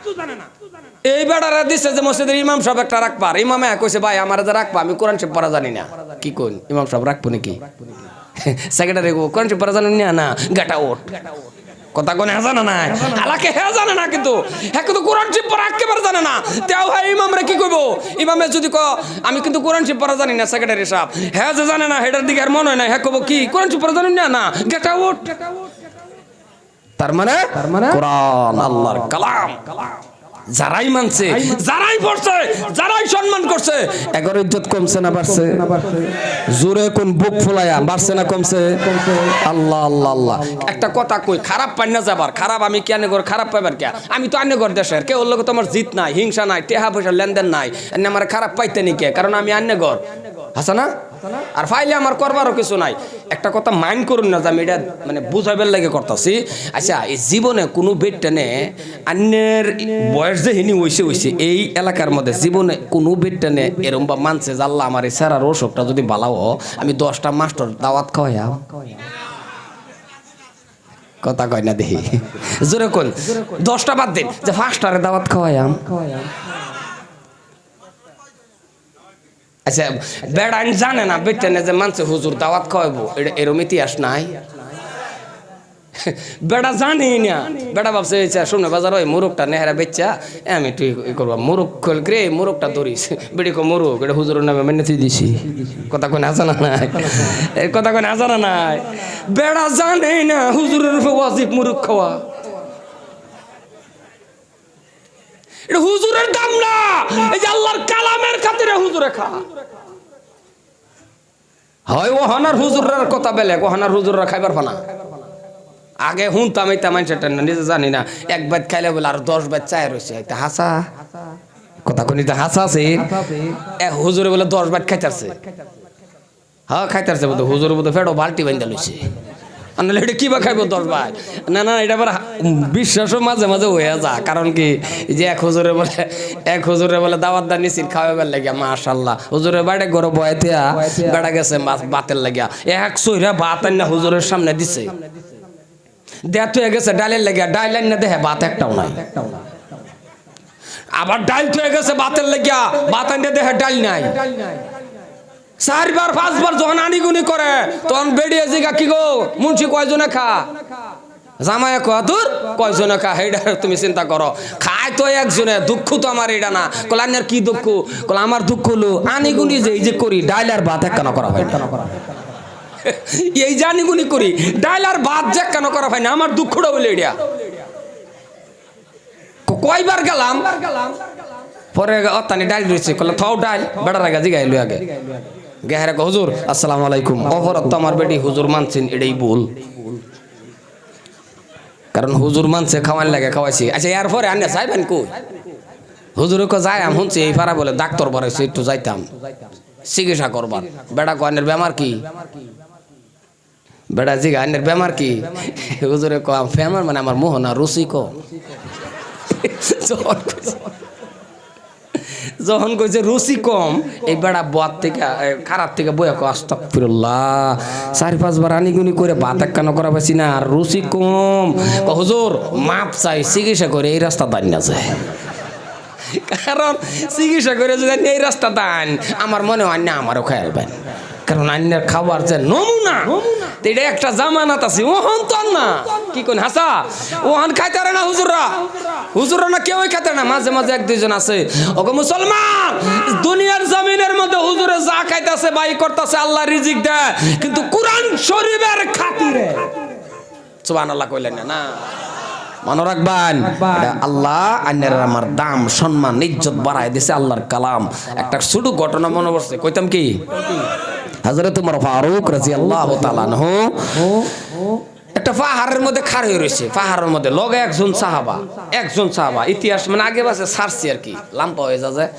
এই বেড়ারা দিছে যে মসজিদের ইমাম সাহেব একটা রাখবার, ইমামে কইছে ভাই আমারে যা রাখবা আমি কোরআন শরীফ পড়া জানি না। কি কোন ইমাম সাহেব রাখবো নাকি? সেক্রেটারি কোরআন শরীফ পড়া জানেন না, গাটা ওঠ কথা কোনে জানে না, আলাকে হ্যাঁ জানে না, কিন্তু হ্যাঁ কিন্তু কোরআন শরীফ পড়া একেবারে জানে না। তেও হ্যাঁ ইমামরে কি কইবো, ইমামে যদি ক আমি কিন্তু কোরআন শরীফ পড়া জানি না, সেক্রেটারি সাহেব হ্যাঁ যে জানে না হেটার দিকে আর মনে হয় না, হ্যাঁ কইবো কি কোরআন শরীফ পড়া জানেন না, গেট আউট। তার মানে কোরআন আল্লাহর কালাম, যারাই মানছে, যারাই পড়ছে, যারাই সম্মান করছে, এগর ইজ্জত কমছে না বাড়ছে? জোরে কোন বুক ফুলায়া বাড়ছে না কমছে? আল্লাহ আল্লাহ আল্লাহ। একটা কথা কই, খারাপ পাই না যাবার, খারাপ আমি কেন গর খারাপ পাইবার কে? আমি তো আন্যগর দেশের, কেউ লোক তোমার জিত নাই, হিংসা নাই, টেহা পয়সা লেনদেন নাই, আমার খারাপ পাইতে নি কে? কারণ আমি আন্যগর হাসা না, আর ফাইলে আমার করবারও কিছু নাই। একটা কথা মাইন্ড করুন না যে আমি এটা মানে বুঝাইবার লাগে করতেছি। আচ্ছা এই জীবনে কোনো বেটটানে অন্যের বয়স যে হিনি হইছে এই এলাকার মধ্যে জীবনে কোনো বেটটানে এরম বা মানছে যে আল্লাহ আমার এই স্যারার অসুখটা যদি বালাও আমি 10টা মাস্টার দাওয়াত খাওয়াইয়া কথা কয় না দেখি জোরে কোন 10টা বাদ দিন যে 5টারে দাওয়াত খাওয়াইয়াম। আচ্ছা বেড়ান জানে না বেটেনে যে মানছে হুজুর দাওয়াত খাওয়াইবো, এটা এরম ইতিহাস নাই? বেটা জানি না, বেটা ভাবছে শুনে বাজার ওই মুরগটা নেহারা বেচ্চা আমি তুই করবো মুরগ খোল রে, মুরগটা ধরিস বেড়ি কো মুরগ, এটা হুজুরের নামে মেনে তুই দিছি। কথা কোন আজানা নাই, কথা কোন আজানা নাই। বেড়া জানে না হুজুরের ওয়াজিব মুরগ খাওয়া, এটা হুজুরের দাম না, এই যে আল্লাহর কালামের খাতিরে হুজুরে খা। হয় ও হানার হুজুরের কথা বেলে, ও হানার হুজুররা খাইবার ফানা। আগে হুনতাম এইটা মানুষটা নিজে জানি না, এক বাইত খাইলে বলে আর 10 বাইত চায় রয়েছে, এটা হাসা কথা কোন হাসা আছে। হুজুরে বলে 10 বাইত খাইতারছে, হ্যাঁ খাইতারছে বলতো হুজুর বলতো ফেডো বালতি বান্ধা লইছে, আনলে এটা কিবা খাইব 10 বাইত। না না, এটা আবার বিশ্বাসও মাঝে মাঝে হয়ে যা, কারণ কি যে এক হুজুরে বলে দাওয়াত দা নিছিল খাওয়াবার লাগিয়া, মাশাআল্লাহ হুজুরের বাইরে গরো বয়াতিয়া বেড়া গেছে মাছ বাতের লাগিয়া, এক সইরা ভাত আইনা হুজুরের সামনে দিছে, দেয়া তো গেছে ডালের লাগিয়া, ডাল আইনা দেখে ভাত একটাও নাই। আবার ডাল তো গেছে ভাতের লাগিয়া, ভাত আইনা দেখে ডাল নাই। 4বার 5বার যখন আনিগুনি করে তখন বেরিয়ে জিগা কি গো মুন্সি কয়জনে খা, জামাই কয় দূর কয়জনে খা, এইটা তুমি চিন্তা করো, খায় তো একজনে, দুঃখ তো আমার এটা না। কলান্যার কি দুঃখ? কলা আমার দুঃখ হলো আনিগুনি যে এই যে করি ডাল আর ভাত একখানা করা হয়, এই যে আনিগুনি করি ডাল আর ভাত যে একখানা করা হয় না, আমার দুঃখটা বলে এটা। কয়বার গেলাম পরে অত্যানি ডাল রয়েছে, কলা থাও ডাল বেড়ার আগে জিগাইলো আগে গেহারে হুজুর আসসালামু আলাইকুম, অপরাধ তো আমার বেটি হুজুর মানছেন, এটাই ভুল, কারণ হুজুর মানছে খাওয়ান লাগে খাওয়াইছি। আচ্ছা এরপরে আনে যাইবেন কই? হুজুরে কো যাই আম শুনছি এই পাড়া বলে ডাক্তার বাড়াইছে, একটু যাইতাম চিকিৎসা করবার। বেড়া কনের বেমার কি? বেড়া জিগা আনের বেমার কি? হুজুরে কো বেমার মানে আমার মোহনা রুচি কো। যখন কইছে রুচি কম, এই বেড়া বাত থেকে খারাপ থেকে বইয়া কো আস্তাগফিরুল্লাহ, 4-5 বার আনিগুনি করে ভাত একখানা করা পাইছি না, আর রুচি কম। হুজুর মাপ চাই, চিকিৎসা করে এই রাস্তা দান না যায়, কারণ চিকিৎসা করে যদি এই রাস্তা দান আমার মনে হয় না আমারও খেয়ালবেন, কারণ আন্যের খাবার যে নমুনা এটা একটা জামানাত আছে, ওহন তো না কি কোন হাসা ওহন খাইতে পারে না হুজুররা না কেউই খাইতে না, মাঝে মাঝে 1-2 জন আছে। ওগো মুসলমান, দুনিয়ার জমিনের মধ্যে হুজুরে যা খাইতেছে বাই করতেছে আল্লাহ রিজিক দেয়, কিন্তু কোরআন শরীফের খাতিরে সুবহানাল্লাহ কইলেন না, মনে রাখবেন আল্লাহ আন্যের আমার দাম সম্মান ইজ্জত বাড়ায় দিছে আল্লাহর কালাম। একটা ছোট ঘটনা মনে পড়ছে, কইতাম কি হযরত ওমর ফারুক রাদিয়াল্লাহু তাআলা আনহু একটা পাহাড়ের মধ্যে খাড়া হয়ে রয়েছে, পাহাড়ের মধ্যে লগে একজন সাহাবা ইতিহাস মানে আগে বাসে সারছি আর কি লাম্পা হয়ে যায়।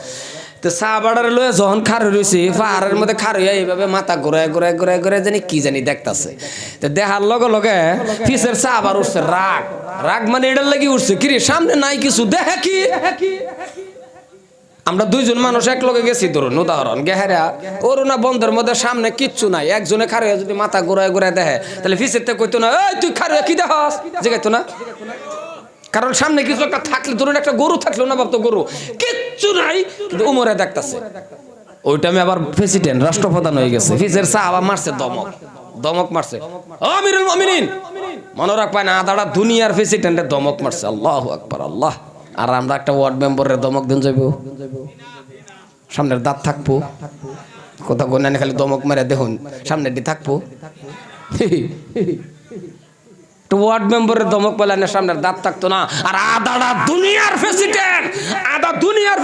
তো সাহাবাটারে লয়ে যখন খাড়া রয়েছে পাহাড়ের মধ্যে খাড়া হয়ে এইভাবে মাথা ঘুরায় ঘুরায় ঘুরায় ঘুরায় জানি কি জানি দেখতাছে। তো দেখার লগে লগে পিছের সাহাবার উঠছে রাগ মানে এটার লাগি উঠছে কি রে সামনে নাই কিছু দেখে কি। আমরা 2 জন মানুষ এক লগে গেছি ধরুন উদাহরণ, গেহারা অরুণা বন্ধের মধ্যে সামনে কিচ্ছু নাই, একজনে খাড়া যদি মাথা ঘুরায় ঘুরায় দেখে তাহলে পিছের থেকে কইতো না এই তুই খাড়া কি দেখাস, জিগাইতো না, কারণ সামনে কিছু একটা থাকলে ধরুন একটা গরু থাকলো না ভাবতো গরু কিচ্ছু নাই, কিন্তু উমরে দেখতাছে। ওই টাইমে আবার প্রেসিডেন্ট রাষ্ট্রপ্রধান হয়ে গেছে, পিছের সাহাবা মারছে দমক মারছে, আমিরুল মুমিনিন মনে রাখবেন না দাঁড়া দুনিয়ার প্রেসিডেন্টের দমক মারছে, আল্লাহু আকবার আল্লাহ। আর আমরা একটা ওয়ার্ড মেম্বারের দমক দিন যাইব, সামনের দাঁত থাকবো, কথা গোনা খালি দমক মেরে দেখুন সামনের দি থাকবো, ওয়ার্ড মেম্বারের দমক পেলে সামনের দাঁত থাকতো না। আর আধা দুনিয়ার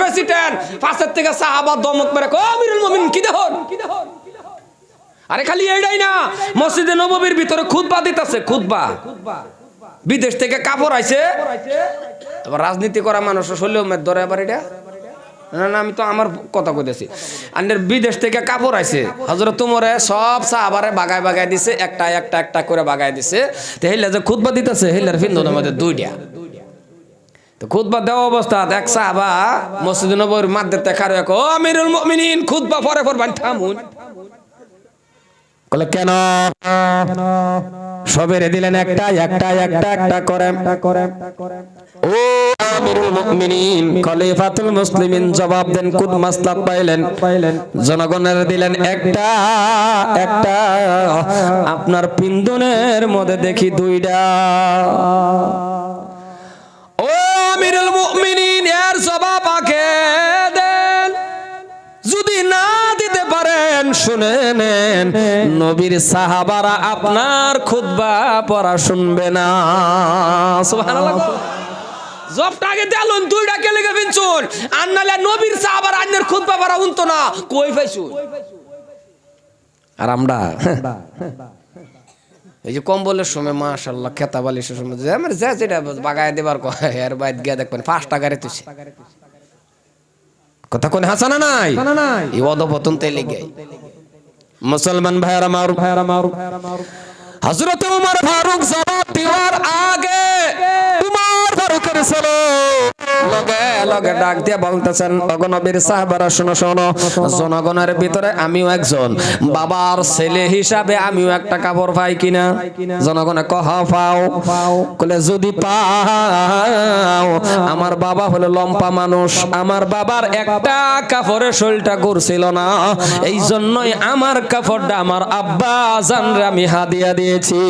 প্রেসিডেন্ট পাশের থেকে সাহাবা দমক মেরে আমিরুল মুমিনিন কি দেখুন। আরে খালি এইটাই না, মসজিদে নববীর ভিতরে খুতবা দিতেছে, খুতবা বিদেশ থেকে কাপড় আইছে, আবার রাজনীতি করা মানুষ শৈলেও মেদ ধরে আবার এটা না, আমি তো আমার কথা কইতেছি। আন্ডের বিদেশ থেকে কাপড় আইছে, হযরত ওমরে সব সাহাবারে বাগায় দিছে, একটা করে বাগায় দিছে। তো হেলে যে খুতবা দিতেছে হেলার ফিন্দনের মধ্যে 2টা। তো খুতবা দেওয়া অবস্থা এক সাহাবা মসজিদে নববীর মাঝে খাড়া ও আমিরুল মুমিনিন খুতবা পরে পড়বেন থামুন। বলে কেন সবেরে দিলেন একটা করে ও আমিরুল মুমিনিন খলিফাতুল মুসলিমিন জবাব দেন, কোন মাসলাক পাইলেন? জনগণের দিলেন একটা একটা, আপনার পিন্দনের মধ্যে দেখি দুইটা। ও আমিরুল মুমিনিন, এর জবাব আগে দেন। যদি না দিতে পারেন শুনে নেন, নবীর সাহাবারা আপনার খুতবা পড়া শুনবে না। সুবহানাল্লাহ। জবটা আগে দেলুন, দুইটা কে লেগে বিনছুন, আর নালে নবীর সাহাবারা আন্নের খুতবা পড়া উনতো না, কই পাইছুন? আর আমরা এই যে কম্বলের সময় মাশাআল্লাহ খেতা বালিশের সময় আমার যা যেটা বাগায় দেবার কয়, এর বাইরে গিয়ে দেখবেন 5 টাকারে তুইছে। কথা কোন হাসানা নাই? এই অধপতন তেলে গে মুসলমান ভাইরা মার হযরত ওমর ফারুক জবাব দেওয়ার আগে ওমর ফারুকের ছেলে লগে লগে ডাক দিয়ে বলতেছেন, ওগো নবীর সাহাবারা শোনো শোনো, জনগণের ভিতরে আমিও একজন, বাবার ছেলে হিসাবে আমিও একটা কাপড় পাই কিনা? জনগণে কহ পাও। কলে যদি পাও, আমার বাবা হলো লম্পা মানুষ, আমার বাবার একটা কাপড়ে শরীরটা করছিল না, এই জন্যই আমার কাপড়টা আমার আব্বা জানরে আমি হাদিয়া দিয়েছি।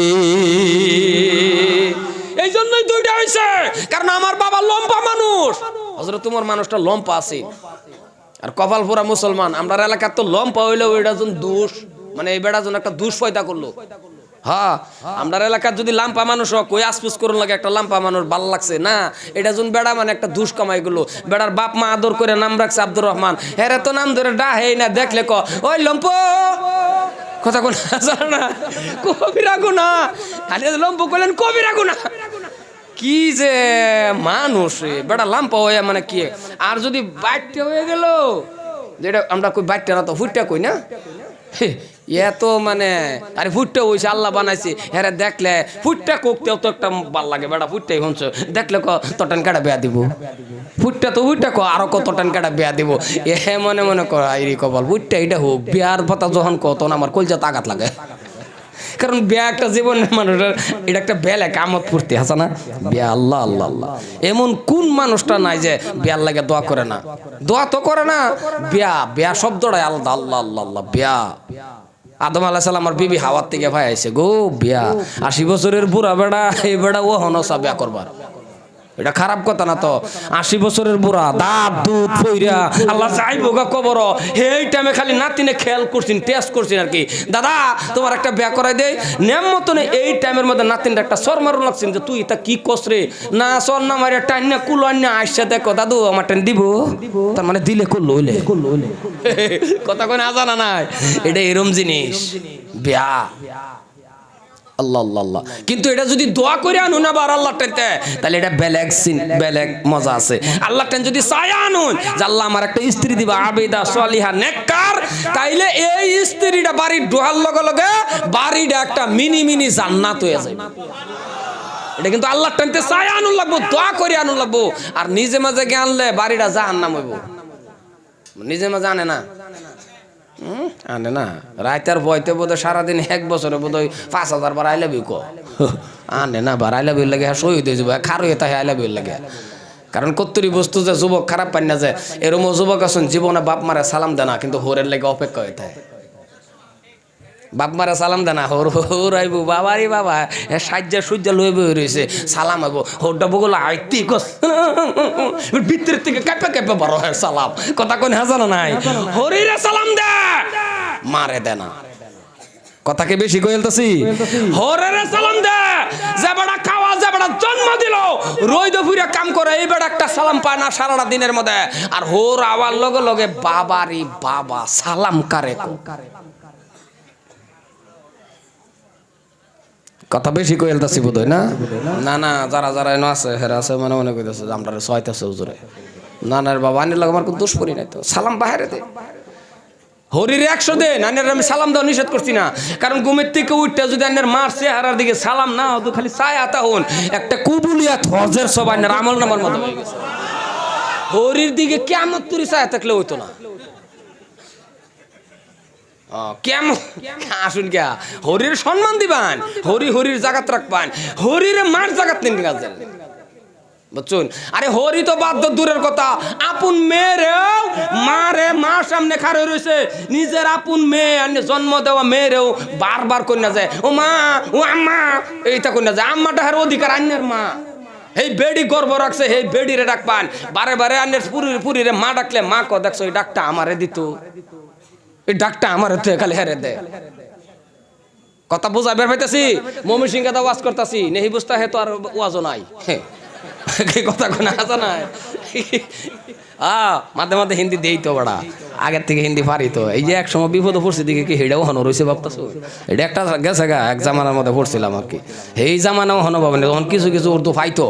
এই জন্যই দুইটা হইছে, কারণ আমার বাবা লম্পা মানুষ। হযরত তোমার মানুষটা লম্পা আছে, আর কপাল পোড়া মুসলমান। আমরা এলাকার তো লম্পা হইলে ওইটা জন দোষ, মানে এই বেড়া জন একটা দোষ পয়দা করলো। হ্যাঁ, আমরা এলাকার যদি লাম্পা মানুষ কই আসপুস করুন লাগে, একটা লাম্পা মানুষ ভাল লাগছে না, এটা জন বেড়া মানে একটা দুষ কামাই গুলো। বেড়ার বাপ মা আদর করে নাম রাখছে আব্দুর রহমান, হেরে তো নাম ধরে ডা হেই না, দেখলে ক ওই লম্প, কথা কোন জানা না, কবিরা গুনা, খালি লম্প কইলেন কবিরা গুনা। কি যে মানুষ বেড়া লাম্পা হয়ে মানে কি। আর যদি বাইটটা হয়ে গেল, যেটা আমরা কই বাইটটা না তো ফুটটা কই না, এত মানে আরে ফুটটা হইছে আল্লাহ বানাইছে, হ্যাঁ দেখলে ফুটটা কোকতেও তো একটা ভাল লাগে। বেড়া ফুটটাই হঞ্চ দেখলে ক তটান কাটা বেয়া দিব, ফুটটা তো ফুটটা ক আরো কত টান কাটা বেয়া দিব। এ মনে মনে কর আইরি কবল ফুটটা এটা হোক, বিয়ার পাতা যখন কত আমার কলজাতে আঘাত লাগে। কারণ বিয়া একটা জীবনের মানুষের এটা একটা বেলা কামত ফুর্তি আছে না। বিয়া আল্লাহ আল্লাহ আল্লাহ, এমন কোন মানুষটা নাই যে বিয়ার লাগে দোয়া করে না? দোয়া তো করে না, বিয়া বিয়া শব্দটাই আলাদা। আল্লাহ আল্লাহ আল্লাহ। বিয়া আদম আলাইহিস সালাম আর বিবি হাওয়ার থেকে ভাই আইছে গো। বিয়া 80 বছরের বুড়া বেড়া, এই বেড়া ও হনসা বিয়া করবার, এটা খারাপ কথা না তো। 80 বছরের বুড়া, দাঁত দুধ পইরা আল্লাহ যাইবো গা কবর, এই টাইমে খালি নাতিনে খেয়াল করছেন, টেস্ট করছেন আর কি, দাদা তোমার একটা বিয়া করাই দেই নেম মতন। এই টাইমের মধ্যে নাতিনটা একটা সর মারুন লাগছেন যে তুই তা কি কস রে, না সর না মারে টাইন না কুলো আন্না আইসা দেখো দাদু আমার টাইন দিব, তার মানে দিলে করলো হইলে কথা কোন আজানা নাই। এটা এরম জিনিস বিয়া। আল্লাহ আল্লাহ আল্লাহ। কিন্তু এটা যদি দোয়া করে আনুন আবার আল্লাহ টানতে, তাহলে এটা বেলেগ সিন, বেলেগ মজা আছে। আল্লাহ টান যদি চায় আনুন যে আল্লাহ আমার একটা স্ত্রী দিবা আবেদা সালিহা নেককার, তাইলে এই স্ত্রীটা বাড়ির ঢোহার লগে লগে বাড়িটা একটা মিনি মিনি জান্নাত হয়ে যায়। এটা কিন্তু আল্লাহ টানতে চায় আনুন লাগবো, দোয়া করে আনুন লাগবো। আর নিজে মাঝে গে আনলে বাড়িটা জাহান্নাম হইব। নিজে মাঝে আনে না, আনে না, রাইতার বইতে বোধহয় সারাদিন 1 বছরে বোধহয় 5000 বার আইলা বিক আনে না। বার আইলা বিল লাগে শহীদ হয়ে যাবে, খারো এটা আইলা বিল লাগে। কারণ কত্তরি বস্তু যে যুবক খারাপ পাই না, যে এরম যুবক আছেন জীবনে বাপ মারে সালাম দেয় না, কিন্তু হোরের লেগে অপেক্ষা হয়ে থাকে। বাপ মারে সালাম দেয় না, হোর হোর আইব বাবারি বাবা সাজ্জা সুজ্জা লয়ে বয়ে রয়েছে, সালাম আইব হোরটা বগুলো আইতি কস ভিতরের থেকে কেঁপে কেঁপে বড় হয় সালাম। কথা কোন হাজানো নাই, হরিরে সালাম দে মারে দে না। কথাকে বেশি কইলতাছি, হরিরে সালাম দে। যে বড় খাওয়া, যে বড় জন্ম দিল, রইদ ফুরে কাম করে, এই বড় একটা সালাম পায় না সারাটা দিনের মধ্যে। আর হোর আওয়ার লগে লগে বাবারি বাবা সালাম কারে। কথা বেশি কইলতাছি বোধহয় না? না না, যারা যারা এনে আছে হেরা আছে মনে মনে কইতাছে যে আমরা ছয়তাছে হুজুরে। না না বাবা, আনির লাগে আমার কোনো দোষ করি নাই তো, সালাম বাহিরে দে। হরির 100 দেন, আনের আমি সালাম দেওয়া নিষেধ করছি না। কারণ ঘুমের থেকে উঠতে যদি আনের মার চেহারার দিকে সালাম না হতো, খালি চায় আতা হন একটা কুবুলিয়াত হজের সব আনের আমল নামার মতো হয়ে গেছে। হরির দিকে কিয়ামত তুরি চায় থাকলে হইতো না। কেমন আসুন কে হরির সম্মান দিবান, হরি হরির জাগাত রাখবান, হরির মার জাগাত নিন গাছ বুঝছুন? আরে হরি তো বাধ্য দূরের কথা, আপন মেয়েরেও মা সামনে খাড়ে রয়েছে, নিজের আপন মেয়ে জন্ম দেওয়া মেয়েরেও বারবার কন্যা যায় ও মা ও আম্মা, এইটা কন্যা যায়। আম্মাটা হার অধিকার আন্যের মা, এই বেডি গর্ব রাখছে, এই বেডিরে ডাক পান বারে বারে আন্যের পুরীরে মা ডাকলে মা ক দেখছো এই ডাকটা আমারে দিত, এই ডাকটা আমারে তো খালি হেরে দেয়। কথা বোঝা বের পাইতেছি? মমি সিংহ দা ওয়াজ করতেছি নেহি বুঝতা হে তো আর ওয়াজও নাই, কথা কোন আছে নাই। মাঝে মাঝে হিন্দি দেই তো বড়া, আগের থেকে হিন্দি পারি তো। এই যে এক সময় বিপদ পড়ছে দিকে কি হেডাও হনো রয়েছে ভাবতেছো, এটা একটা গেছে গা এক জামানার মধ্যে পড়ছিলাম আর কি। এই জামানাও হনো পাবেন তখন কিছু কিছু উর্দু পাইতো,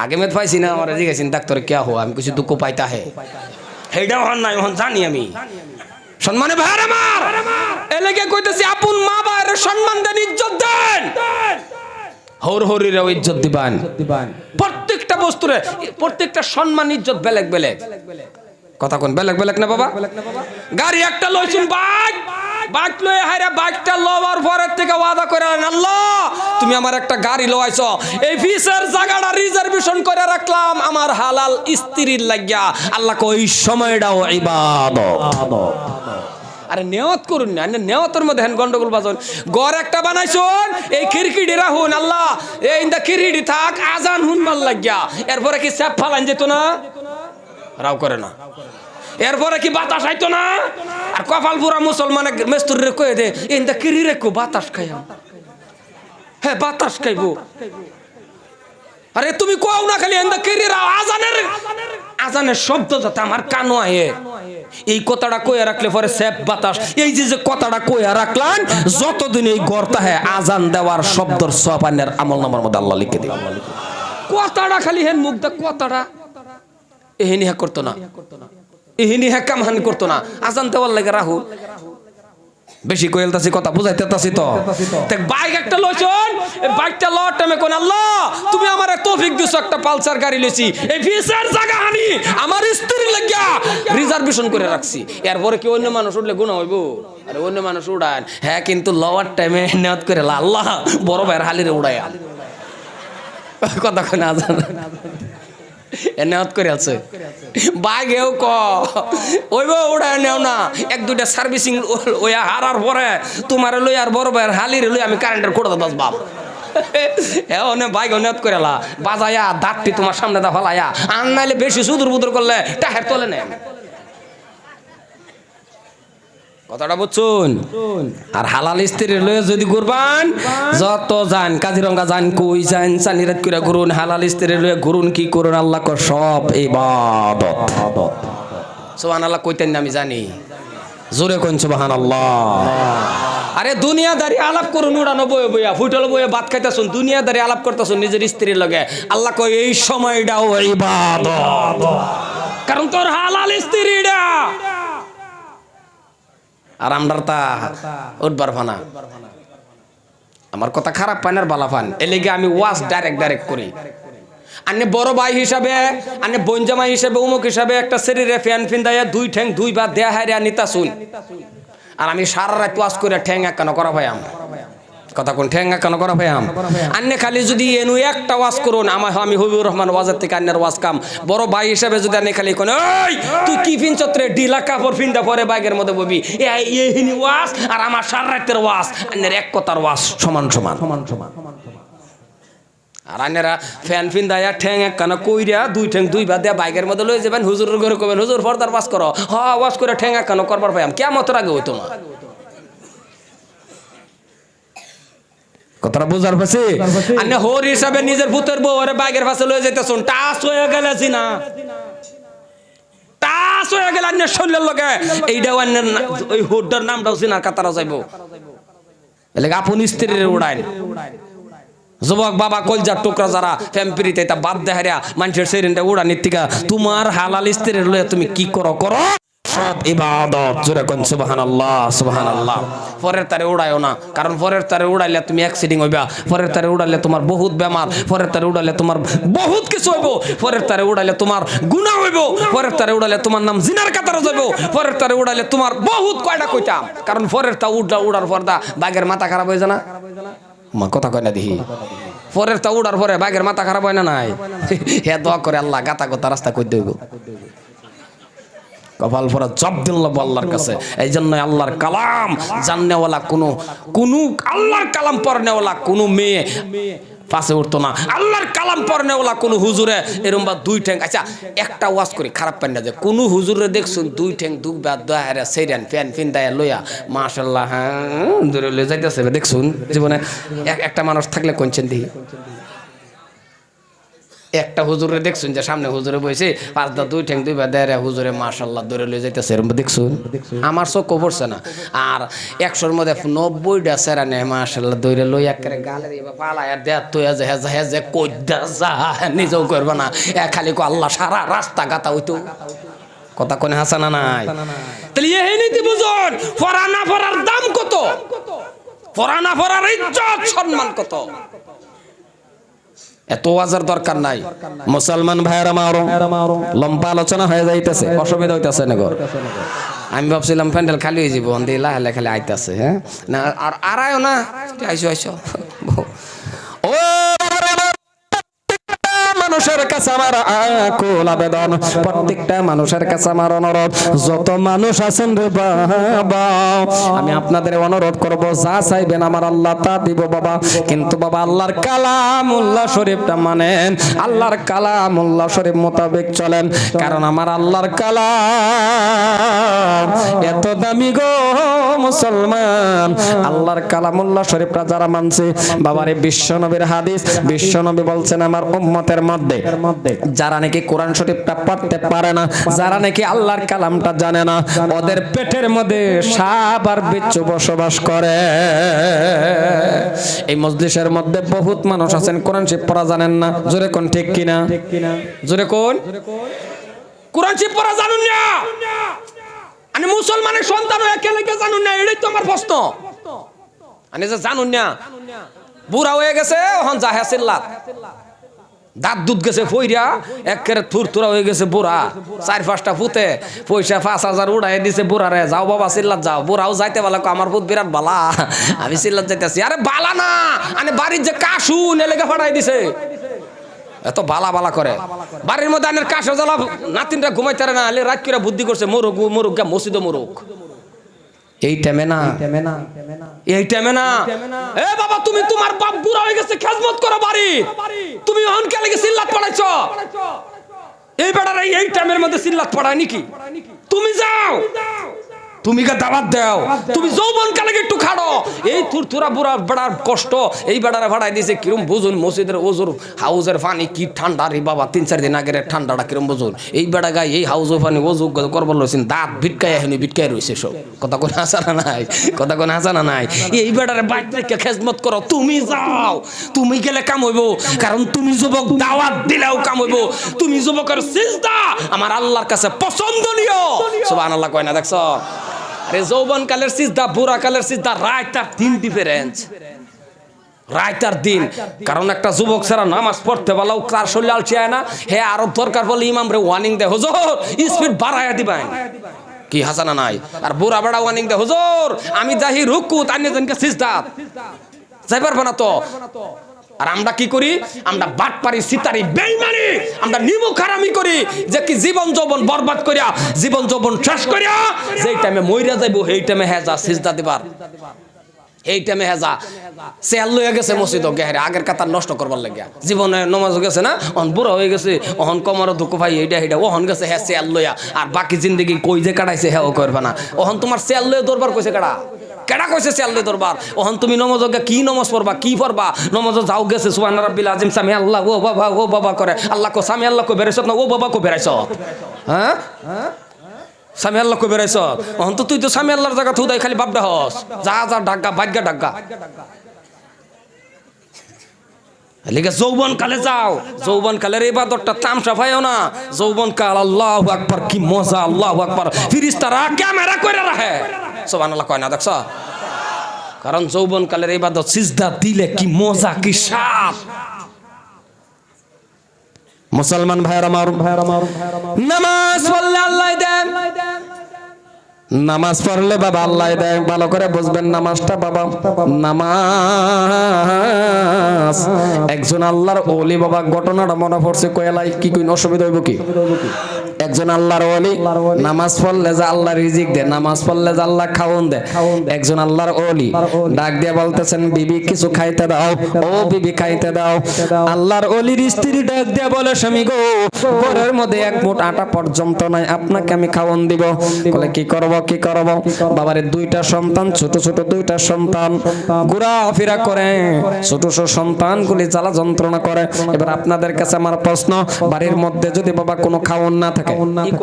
আগে মেদ পাইছি না, আমার জিজ্ঞাসা ডাক্তার কে হো, আমি কিছু দুঃখ পাইতা হে, হেডাও হন নাই হন জানি আমি। সম্মানে ভাইয়ার আমার, এলাকে কইতেছি আপন মা বাবার সম্মান দেন, ইজ্জত দেন, হর হরিরেও ইজ্জত দিবান। প্রত্যেকটা বস্তুরে প্রত্যেকটা সম্মান ইজ্জত বেলেগ বেলেগ। কথা কোন বেলেগ বেলেগ না বাবা? গাড়ি একটা লইছুন, বাইক লয়ে হাইরা বাইকটা লওয়ার পরের থেকে ওয়াদা করে আল্লাহ তুমি আমার একটা গাড়ি লওয়াইছো, এই ফিসের জায়গাটা রিজার্ভেশন করে রাখলাম আমার হালাল স্ত্রীর লাগিয়া, আল্লাহ কই সময়টাও ইবাদত। আরে নেওয়াত করুন না, নেওয়াতের মধ্যে হেন গন্ডগোল বাজন। ঘর একটা বানাইছুন, এই খিড়কিডি রাখুন, আল্লাহ এই ইন্দা খিড়কিডি থাক আজান হুনবার লাগিয়া, এরপরে কি স্যাপ ফালান যেত না, রাও করে না, এরপরে কি বাতাস আইতো না। আর কপাল পুরা মুসলমানে মেস্তুরে কয়ে দে ইন্দা কিরি রেখো বাতাস খাইয়া, হ্যাঁ বাতাস খাইবো। আরে তুমি কও না খালি ইন্দা কিরি রাও, আজানের শব্দ যাতে আমার কানো আয়ে, এই কথাটা কইয়া রাখলে পরে সেফ বাতাস, এই যে কথাটা কইয়া রাখলাম যতদিন এই গর্তা হ্যাঁ আজান দেওয়ার শব্দর সোয়াপানের আমল নামার মধ্যে আল্লাহ লিখে দিবে। কথাটা খালি হেন মুখ দা কথাটা এহিনি হ্যাঁ করতো না, এহিনি হ্যাঁ কামহানি করতো না, আজান দেওয়ার লাগে রাহু বেশি কইলতাছি, কথা বুঝাইতেতাছি তো। বাইক একটা লইছুন, বাইকটা লওয়ার টাইমে কোন আল্লাহ তুমি আমারে তৌফিক দিছো, একটা পালসার গাড়ি লইছি, এই ফিসের জায়গা আমি আমার স্ত্রীর লাগিয়া রিজার্ভেশন করে রাখছি, এরপরে কি অন্য মানুষ উঠলে গুনাহ হইব? আরে অন্য মানুষ উড়ান হ্যাঁ, কিন্তু লওয়ার টাইমে নিয়ত করে আল্লাহ বড় ভাইয়ের হালিরে উড়াইয়া, কথা কই না আজান এনাত করে আছে বাইগেও ক ওইব উড়ায় নেও না, এক দুইটা সার্ভিসিং ওয়া হারার পরে তোমার লই আর বড় ভাইয়ের হালির লই আমি কারেন্টের কোড়া দাস বাপ হ্যাঁ অনে বাইক অনেক করে বাজায়া দাঁতটি তোমার সামনে দা ফেলায়া, আর নাইলে বেশি সুদূর বুদুর করলে টাহের তোলে নেন। কথাটা বুঝছুন? আর হালাল স্ত্রীর লয়ে যদি ঘুরবান, যত যান কাজিরঙ্গা যান, কই যান চানিরাত করে ঘুরুন, হালাল স্ত্রীর লয়ে ঘুরুন, কি করুন আল্লাহ কর সব ইবাদত। সুবহানাল্লাহ কইতেন না আমি জানি, জোরে কোন সুবহানাল্লাহ। আরে দুনিয়াদারি আলাপ করুন, উড়ানো বয়ে বইয়া ফুটল বয়ে ভাত খাইতাছুন, দুনিয়াদারি আলাপ করতাছুন নিজের স্ত্রীর লগে, আল্লাহ কই এই সময়টাও ইবাদত, কারণ তোর হালাল স্ত্রীটা। আর আমরার তা উঠবার ফানা, আমার কথা খারাপ পান আর বালা পান, এ লেগে আমি ওয়াজ ডাইরেক্ট করি। আনে বড় ভাই হিসাবে, আনে বঞ্জামাই হিসাবে, উমুক হিসাবে একটা শরীরে ফ্যান ফিন্দাইয়া দুই ঠ্যাং দুই বার দেয়া হাইরা নিতা শুন, আর আমি সারা রাত ওয়াজ করে ঠ্যাং একান করা ভাই আম, কথা কোন ঠ্যাং একান করা ভাই আম। আন্নে খালি যদি এনু একটা ওয়াজ করুন, আমি হবিবুর রহমান ওয়াজের থেকে আন্নের ওয়াজ কাম, বড় ভাই হিসাবে যদি আনে খালি কোন ওই তুই কি ফিন চত্রে ঢিলা কাপড় ফিন্দা পরে বাইকের মধ্যে ববি, এইহিনি ওয়াজ আর আমার সারা রাতের ওয়াজ, আন্নের এক কথার ওয়াজ সমান সমান। আর আন্নেরা ফ্যান ফিন্দাইয়া ঠ্যাং একখানা কইরা দুই ঠ্যাং দুই বার দেয়া বাইকের মধ্যে লয়ে যাবেন, হুজুরের ঘরে কবেন হুজুর ফর্দার ওয়াজ করো, হ ওয়াজ করে ঠ্যাং একখানা করবার পাইম, কিয়ামতের আগে হইতো না। কথাটা বুঝার পাশে আন্নে হোর হিসাবে নিজের ভূতের বউ ওরে বাইকের পাশে লয়ে যাইতেছুন, টাচ হয়ে গেলেছি না, টাচ হয়ে গেলে আন্নের শরীরের লগে এইটাও আন্নের ওই হোরটার নামটাও চিনার কাতারা যাইব, এলাকা আপন স্ত্রীর উড়াইন। যুবক বাবা কলজার টুকরা যারা ফ্যাম্পিরিতে তা বাদ দেহারিয়া মানুষের শরীরটা উড়ানির থেকে তোমার হালাল স্ত্রীর লয়ে তুমি কি করো সব ইবাদত। জোরে কোন সুবহানাল্লাহ সুবহানাল্লাহ। পরের তারে উড়াইও না, কারণ পরের তারে উড়াইলে তুমি অ্যাক্সিডেন্ট হইবা, পরের তারে উড়াইলে তোমার বহুত বেমার, পরের তারে উড়াইলে তোমার বহুত কিছু হইব, পরের তারে উড়াইলে তোমার গুনাহ হইব, পরের তারে উড়াইলে তোমার নাম জিনার কাতারে যাইব, পরের তারে উড়াইলে তোমার বহুত কয়টা কইতাম, কারণ পরের তা উড়ার পর দা বাঘের মাথা খারাপ হয়ে যায় না, মা কথা কয় না দেখি পরের তা উড়ার পরে বাঘের মাথা খারাপ হয় না নাই হে দোয়া করে আল্লাহ গাতা গোতা রাস্তা কই দেব কপাল পরা জব দিল আল্লাহর কাছে। এই জন্য আল্লাহর কালাম জাননেওয়ালা কোনো আল্লাহর কালাম পড়নেওয়ালা কোনো মেয়ে পাশে উঠতো না। আল্লাহর কালাম পড়নেওয়ালা কোনো হুজুরে এরম বা দুই ঠ্যাং, আচ্ছা একটা ওয়াজ করি খারাপ পাই না যে কোনো হুজুরে দেখছুন দুই ঠ্যাং দুবা দোয়ারে সেইরান ফ্যান ফিন দায়া লইয়া মাশাআল্লাহ হ্যাঁ দূরে লয়ে যাইতেছে দেখছুন জীবনে একটা মানুষ থাকলে কোনছেন দিই একটা হুজুরে দেখছুন যে সামনে হুজুরে বসে পাঁচটা দুই ঠ্যাং দুই দেয় হুজুরে মাশাআল্লাহ ধরে লয়ে যাইতেছে এরকম দেখছুন? আমার চোখ পড়ছে না। আর 100-র মধ্যে 90টা সেরা নেয় মাশাআল্লাহ ধরে লই একেবারে গালের এবার পালায় দেয়া তুই যে কইদা যা নিজেও করবে না খালি কো আল্লাহ সারা রাস্তা গাতা হইতো কথা কোনে হাসানা নাই। তাহলে এই নীতি বুঝুন পড়া না পড়ার দাম কত, পড়া না পড়ার ইজ্জত সম্মান কত। এত ওয়াজের দরকার নাই। মুসলমান ভাইয়েরা আমার লম্বা আলোচনা হয়ে যাইতেছে, অসুবিধা হইতেছে না গো। আমি ভাবছিলাম প্যান্ডেল খালি হয়ে যাবো দিলা হেলে খালি আইতেছে হ্যাঁ না আর আড়াইও না আইসো ও মানুষের কাছে আমার আকুল আবেদন, প্রত্যেকটা মানুষের কাছে আমার অনুরোধ, যত মানুষ আছেন রে বাবা আমি আপনাদের অনুরোধ করব যা চাইবেন আমার আল্লাহ তা দিব বাবা, কিন্তু বাবা আল্লাহর কালামুল্লাহ শরীফটা মানেন, আল্লাহর কালামুল্লাহ শরীফ মোতাবেক চলেন, কারণ আমার আল্লাহর কালাম এত দামি গো মুসলমান। আল্লাহর কালামুল্লাহ শরীফটা যারা মানছে বাবারে বিশ্ব নবীর হাদিস, বিশ্ব নবী বলছেন আমার উম্মতের মধ্যে যারা নাকি কোরআন শরীফটা পড়তে পারে না, যারা নাকি আল্লাহর কালামটা জানে না, ওদের পেটের মধ্যে সাপ আর বিচ্ছু বসবাস করে। এই মজলিসের মধ্যে বহুত মানুষ আছেন কোরআন শরীফ পড়া জানেন না, জোরে কোন ঠিক কিনা, জোরে কোন কোরআন শরীফ পড়া জানুন না। আমি মুসলমানের সন্তান হয়ে কেলেকে জানুন না, এটাই তো আমার প্রশ্ন। আমি যে জানুন না বুড়া হয়ে গেছে ওখান জাহে চিল্লাত, দাঁত দুধ গেছে ফইরা একেবারে থুরথুরা হয়ে গেছে বুড়া, 4-5টা ফুতে পয়সা 5,000 উড়াই দিছে বুড়ারে, যাও বাবা চিল্লাত যাও। বুড়াও যাইতে বলা আমার ভূত বিরাট বালা, আমি চিল্লাত যাইতেছি। আরে বালা না আনে বাড়ির যে কাশু নেলেগে ফাটাই দিছে, এত বালা বালা করে বাড়ির মধ্যে আনের কাশো জ্বালা নাতিনরা ঘুমাইতে না, রাত করে বুদ্ধি করছে মোরগ মোরগ গা মসজিদ মোরগ। এই টাইমে না এই টাইমে না এ বাবা তুমি তোমার বাপ বুড়া হয়ে গেছে খেজমত করো বাড়ি, তুমি অন কে লাগি সিল্লাত পড়াইছো? এই বেটারা এই টাইমের মধ্যে সিল্লাত পড়ায় নাকি? তুমি যাও তুমি কে দাওয়াত দাও, তুমি যৌবন কালে একটু খাড়ো। এই থুরথুরা বুড়া বেড়ার কষ্ট এই বেড়ারে ভাড়াই দিয়েছে কিরম বুঝুন, মসজিদের ওজুর হাউজের পানি কি ঠান্ডা রে বাবা, 3-4 দিন আগের ঠান্ডাটা কিরম বুঝুন। এই বেড়া গায়ে এই হাউজের পানি ওজু করবার লইছেন, দাঁত ভিটকায় এখনই ভিটকায় রয়েছে সব। কথা কোন হাসানা নাই, কথা কোন হাসানা নাই। এই বেড়ারে বাইক থেকে খেজমত করো, তুমি যাও, তুমি গেলে কাম হইব, কারণ তুমি যুবক দাওয়াত দিলেও কাম হইব। তুমি যুবকের সিজদা আমার আল্লাহর কাছে পছন্দনীয়, সুবহানাল্লাহ কয় না দেখছো? আরে যৌবন কালের সিজদা বুড়া কালের সিজদা রাত আর দিন ডিফারেন্স, রাত আর দিন। কারণ একটা যুবক ছাড়া নামাজ পড়তে বলাও কার শরীর আলসিয়ায় না, হে আরো দরকার বলে ইমাম রে ওয়ার্নিং দেয় হুজুর স্পিড বাড়ায়া দিবেন, কি হাসানা নাই? আর বুড়া বেড়া ওয়ার্নিং দেয় হুজুর আমি যাহি রুকু তাইনে জনকে সিজদা যাই পারবে না তো। আর আমরা কি করি? আমরা বাটপারি সিতারি বেঈমানি, আমরা নিমুখ হারামি করি, যে কি জীবন যৌবন বরবাদ করিয়া জীবন যৌবন শেষ করিয়া যেই টাইমে মইরা যাইবো এই টাইমে হেজা সিজদা দিবার, এই টাইমে হেজা সেল লইয়া গেছে মসজিদ গেহারে আগের কাতার নষ্ট করবার লাগিয়া, জীবনে নমাজ গেছে না, অহন বুড়া হয়ে গেছে, অহন কমর দুঃখ ভাই এইটা এইটা ওহন গেছে হ্যাঁ সেল লইয়া, আর বাকি জিন্দগি কই যে কাটাইছে হ্যাঁ করবে না। ওহন তোমার সেল লইয়া দরবার কইছে কাটা কেডা কইছে সেললে দরবার? ওহন তুমি নমাজ কি নমাজ পড়বা, কি পড়বা? নমাজ যাও গেছে সুবহান রাব্বিল আযীম সামি আল্লাহ ও বাবা করে, আল্লাহ কো সামি আল্লাহ কো বেরাইছ না ও বাবা কো বেরাইছ, হ্যাঁ সামি আল্লাহ কো বেরাইছ। ওহন তো তুই তো সামি আল্লাহর জায়গা থুদাই খালি বাপডা হস, যা যা ডাগা ভাগ্যা ডাগা লিগে যৌবন কালে যাও, যৌবন কালের ইবাদতটা তামসা পাইও না। যৌবন কাল আল্লাহু আকবার, কি মজা, আল্লাহু আকবার, ফেরেশতারা ক্যামেরা কইরা রাখে, সুবহানাল্লাহ কয় না দেখছো? কারণ যৌবন কালের ইবাদত সিজদা দিলে কি মজা, কি স্বাদ। মুসলমান ভাইরা আমার নামাজ পড়লে আল্লাহ দেন, নামাজ পড়লে বাবা আল্লাহ দেয়, ভালো করে বুঝবেন নামাজটা বাবা। নামাজ একজন আল্লাহর ওলি বাবা, ঘটনাটা মনে পড়ছে কয়লাই, কি কই অসুবিধা হইব কি? একজন আল্লাহর ওলি নামাজ পড়লে যে আল্লাহ রিজিক দেয়, নামাজ পড়লে যে আল্লাহ খাওন দেয়। একজন আল্লাহর ওলি ডাক দিয়ে বলতেছেন, বিবি কিছু খাইতে দাও, ও বিবি খাইতে দাও। আল্লাহর ওলির স্ত্রী ডাক দিয়ে বলে, স্বামী গো, ঘরের মধ্যে এক মুঠ আটা পর্যন্ত নাই, আপনাকে আমি খাওন দিব। বলে কি করব কি করব? বাবারে দুইটা সন্তান, ছোট ছোট দুইটা সন্তান ঘোরাফেরা করে, ছোট ছোট সন্তানগুলি জ্বালা যন্ত্রণা করে। এবার আপনাদের কাছে আমার প্রশ্ন, বাড়ির মধ্যে যদি বাবা কোনো খাওন না থাকে,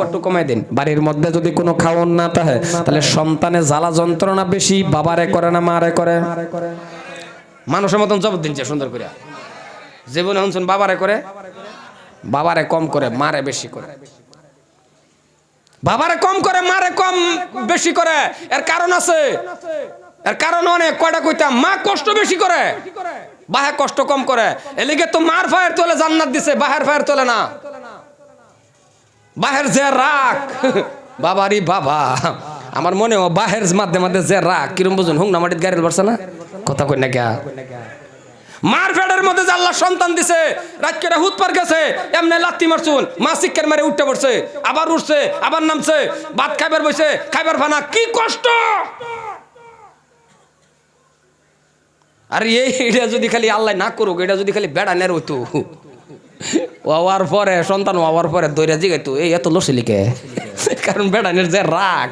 একটু কমাই দিন, বাড়ির মধ্যে যদি কোনো খাওন না থাকে, তাহলে সন্তানের জ্বালা যন্ত্রণা বেশি বাবারে করে না মারে করে? মানুষের মতন জবাব দিন সুন্দর করে। জীবনে শুনছেন বাবারে করে? বাবারে কম করে, মারে বেশি করে। বাবারে কম করে, মারে কম বেশি করে। এর কারণ আছে, এর কারণ অনেক। কয়টা কইতাম, মা কষ্ট বেশি করে, বাহে কষ্ট কম করে। এলিগে তো মার ফায়ের তোলে জান্নাত দিছে, বাহের ফায়ের তোলে না। বাহের যে রাগ বাবারি বাবা, আমার মনে হয় বাহের মাধ্যমে মাধ্যমে যে রাগ কিরম বুঝুন, হুং না মাটির গাড়ি বলছে না, কথা কই না গা। মার ফেডের মধ্যে যে আল্লাহ সন্তান দিছে, রাতকেরা হুত পার গেছে, এমনি লাত্তি মারছুন, মা শিক্ষার মারে উঠতে পড়ছে, আবার উঠছে, আবার নামছে, ভাত খাইবার বসে, খাইবার ফানা, কি কষ্ট। আর এইটা যদি খালি আল্লাহ না করুক, এটা যদি খালি বেড়া নের হইতো, হওয়ার পরে সন্তান হওয়ার পরে দৈরা জিগাইতো, এই এত লসিলিকে, কারণ বেড়ানের যে রাগ,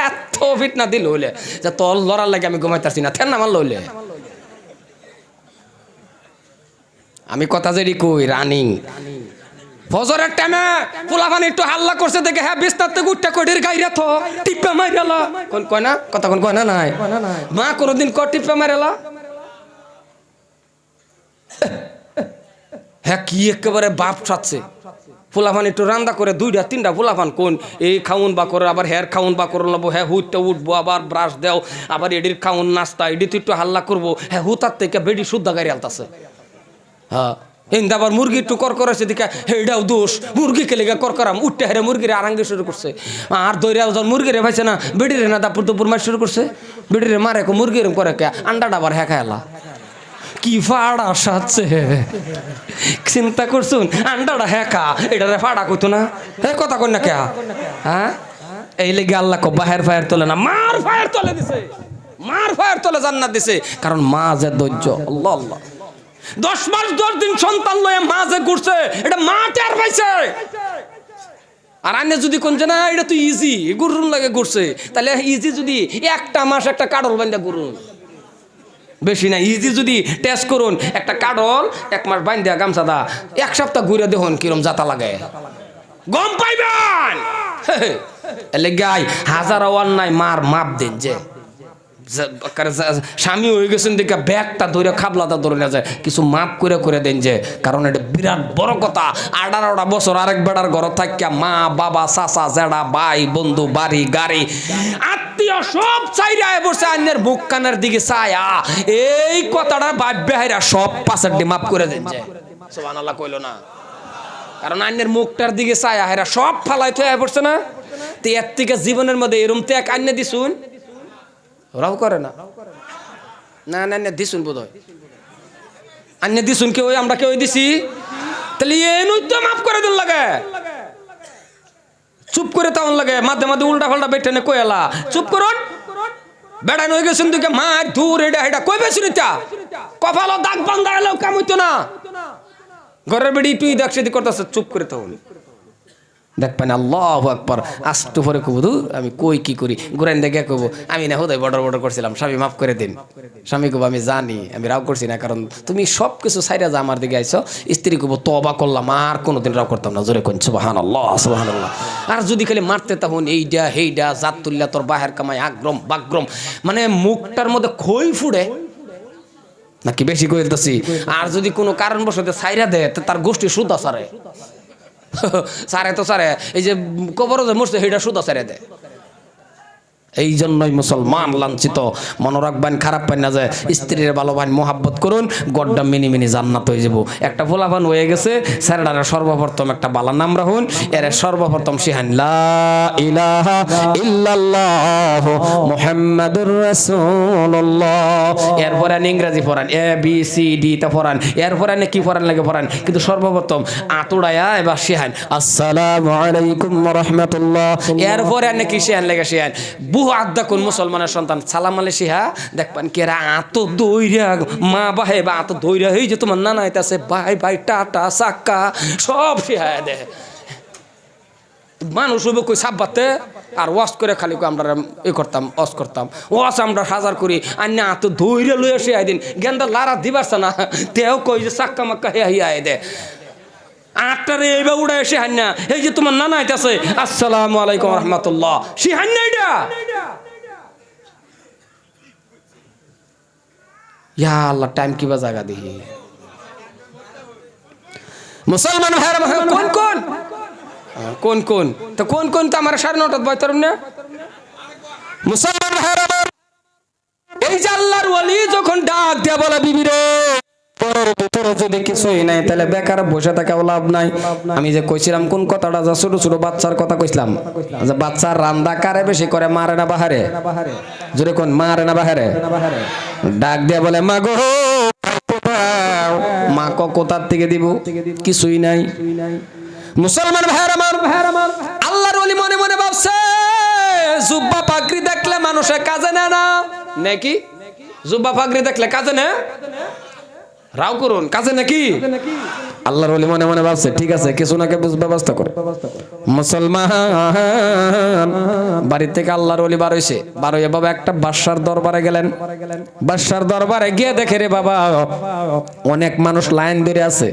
এত ফিটনা দিল হইলে যে তোর লড়ার লাগে আমি ঘুমাইতাছি না, থেন না মারল হইলে। আমি কথা যদি কই রানিং ফজরের টাইমে পোলাপান একটু হাল্লা করছে দেখে, হ্যাঁ বিস্তার থেকে উঠতে কটির গাইরা থ টিপা মাইরালা, কোন কয় না, কথা কোন কয় না নাই, মা কোনদিন ক টিপা মাইরালা। হ্যাঁ কি একেবারে বাপ ছাড়ছে, ফুলাফান একটু রান্না করে, দুইটা তিনটা ফুলাফান কোন এই খাউন বা করে, আবার হ্যার খাউন বা করে নেবো, হ্যাঁ হুটটা উঠবো, আবার ব্রাশ দেও, আবার এডির খাউন নাস্তা, এডি তো একটু হাল্লা করবো, হ্যাঁ হুতার থেকে বেডি শুদ্ধা গাড়ি আলতাছে। হ্যাঁ হিন্দা আবার মুরগি একটু কর করেছে দিকে, এটাও দোষ, মুরগি কে লেগে কর করাম, উঠতে হেরে মুরগিরে আরাঙ্গি শুরু করছে। আর দৈরা যখন মুরগিরে ভাইছে না, বেডিরে না দাপুর দুপুর মার শুরু করছে, বেডিরে মারে মুরগির করে কে আন্ডাটা আবার হ্যাঁ খাইলা। কি ফাড়া সাজছে, চিন্তা করছুন, আন্ডাটা হ্যাঁ এটারে ফাড়া কইতো না, হ্যাঁ কথা কই না কে? হ্যাঁ এই লেগে আল্লাহ কো বাহের ফায়ার তোলে না, মার ফায়ার তোলে দিছে, মার ফায়ার তোলে জান্নাত দিছে। কারণ মা যে ধৈর্য, আল্লাহ আল্লাহ 10 মাস 10 দিন সন্তান লয়ে মা যে ঘুরছে, এটা মা টের পাইছে। আর আনে যদি কোনছে না এটা তো ইজি, গুরুন লাগে ঘুরছে, তাহলে ইজি যদি একটা মাস একটা কাডল বান্ধা গুরুন, বেশি না, ইজি যদি টেস্ট করুন, একটা কাডল 1 মাস বান্ধা গামছা দা 1 সপ্তাহ ঘুরে দেখুন কিরম জাতা লাগে, গম পাইবেন। এলে গাই হাজার আওয়ার নাই, মার মাপ দেন যে স্বামী হয়ে গেছেন দেখে ব্যাগটা ধরে খাবলাটা ধরে না যায়, কিছু মাপ করে করে দেন যে, কারণ এটা বিরাট বড় কথা। 18টা বছর আরেক বেড়ার ঘর থাকিয়া মা বাবা চাচা জেডা ভাই বন্ধু বাড়ি গাড়ি আত্মীয় সব চাইরা বসে আন্যের বুক কানের দিকে চায়া এই কথাটা ভাববে হাইরা সব পাশের দিয়ে মাপ করে দেন যে, সুবহানাল্লাহ কইলো না, কারণ আন্যের মুখটার দিকে চায়া হাইরা সব ফালাই থয়ে পড়ছে না। তো এর থেকে জীবনের মধ্যে এরম ত্যাগ আন্যে দিছুন, ওরাও করে না, না না না দিছুন বোধ হয়, আন্য দিছুন কেউ, আমরা কেউ দিছি, তাহলে এই নইতো মাফ করে দিন লাগে, চুপ করে তখন লাগে, মাঝে মাঝে উল্টা ফাল্টা বেটে নে কইলা, চুপ করুন, বেড়ান হয়ে গেছেন তুই মার দূর এটা এটা কই বেশি নিতা, কপালো দাগ বান্ধা এলেও কাম হইতো না, ঘরের বেড়ি তুই দেখ সেদি করতেছে, চুপ করে তখন দেখবেন। আল্লাহু আকবার, আস্তে পরে কব আমি কই কি করি, ঘুরাইন দেখে কব আমি না হোদাই বর্ডার বর্ডার করছিলাম, স্বামী মাফ করে দিন। স্বামী কব আমি জানি আমি রাও করছি না, কারণ তুমি সব কিছু সাইরা যা আমার দিকে আইছো। স্ত্রী কব তওবা করলাম, আর কোনোদিন রাও করতাম না, জোরে কোন সুবহানাল্লাহ সুবহানাল্লাহ। আর যদি খালি মারতে তখন এইডা হেইডা জাত তুল্লা তোর বাহের কামাই আগ্রম বাগ্রম, মানে মুখটার মধ্যে খই ফুড়ে নাকি বেশি কইলতাছি। আর যদি কোনো কারণবশত সাইরা দেয় তার গোষ্ঠী সুদা সারে, সারে তো সারে, এই যে কবর যে মরছে সেইটা সুদা সারে দেয়, এই জন্যই মুসলমান লাঞ্ছিত। মনে রাখবেন, খারাপ পাই না যায়, স্ত্রীর ভালোবান মোহাব্বত করুন, গড্ডা মিনি মিনি জান্নাত হয়ে যাব। একটা ফোলাফান হয়ে গেছে, স্যারেডারে সর্বপ্রথম একটা বালা নাম রাখুন, এর সর্বপ্রথম শিহান লা ইলাহা ইল্লাল্লাহ মুহাম্মাদুর রাসূলুল্লাহ। এরপরে ইংরেজি পড়ান, এ বি সি ডি তা পড়ান, এরপরে কি পড়ান লাগে পড়ান, কিন্তু সর্বপ্রথম আতুড়ায়া এবার শিহান আসসালামু আলাইকুম ওয়া রাহমাতুল্লাহ। এরপরে কি শিহান লাগে শিহান বহু আড্ডা কোন মুসলমানের সন্তান সালাম আলে শিহা দেখবেন কেরা আত দৈরা মা বাহে বা আত দৈরা হই যে তোমার নানা আইতাছে ভাই ভাই টাটা সাক্কা সব শিহা দে মানুষ হবে কই সাব্বাতে আর ওয়াশ করে খালি আমরা ই করতাম ওয়াশ করতাম ওয়াশ আমরা হাজার করি আন্না আত দৈরা লইয়া শিহাই দিন গেন্দা লারা দিবারছে না তেও কই যে সাক্কা মাক্কা হিয়া হিয়া দে আটটারে এইবার উড়ে এসে হান্না এই যে তোমার নানা আইতাছে আসসালামু আলাইকুম রহমতুল্লাহ সে হান্না এটা ইয়া আল্লাহ টাইম কিবা জায়গা দেখি মুসলমান ভাইরা কোন কোন কোন কোন তো কোন কোন তো আমার 9:30 বয়তরম না মুসলমান ভাইরা এই যে আল্লাহর ওলি যখন ডাক দেয়া বলে বিবি রে ভিতরে যদি কিছুই নাই তাহলে বেকার বসে থাকা লাভ নাই। আমি যে কইছিলাম কোন কথাটা, যা ছোট ছোট বাচ্চার কথা কইছিলাম, যে বাচ্চার রান্দা কারে বেশি করে, মারে না বাহারে? জোরে কোন, মারে না বাহারে? ডাক দিয়ে বলে মা গো, মা কোথার থেকে দিব? কিছুই নাই। মুসলমান ভাইয়ের আমার, আল্লাহর ওলি মনে মনে ভাবছে জুব্বা পাগড়ি দেখলে মানুষের কাজে নেয় না নাকি? জুব্বা পাগড়ি দেখলে কাজে নেয়, রাও করুন কাজে নাকি? আল্লাহর ওলি মনে মনে ভাবছে ঠিক আছে কিছু নাকি ব্যবস্থা করে। মুসলমান বাড়ি থেকে আল্লাহর ওলি বার হইছে, বার হইয়া বাবা একটা বাদশার দরবারে গেলেন। বাদশার দরবারে গিয়ে দেখে রে বাবা অনেক মানুষ লাইন ধরে আছে।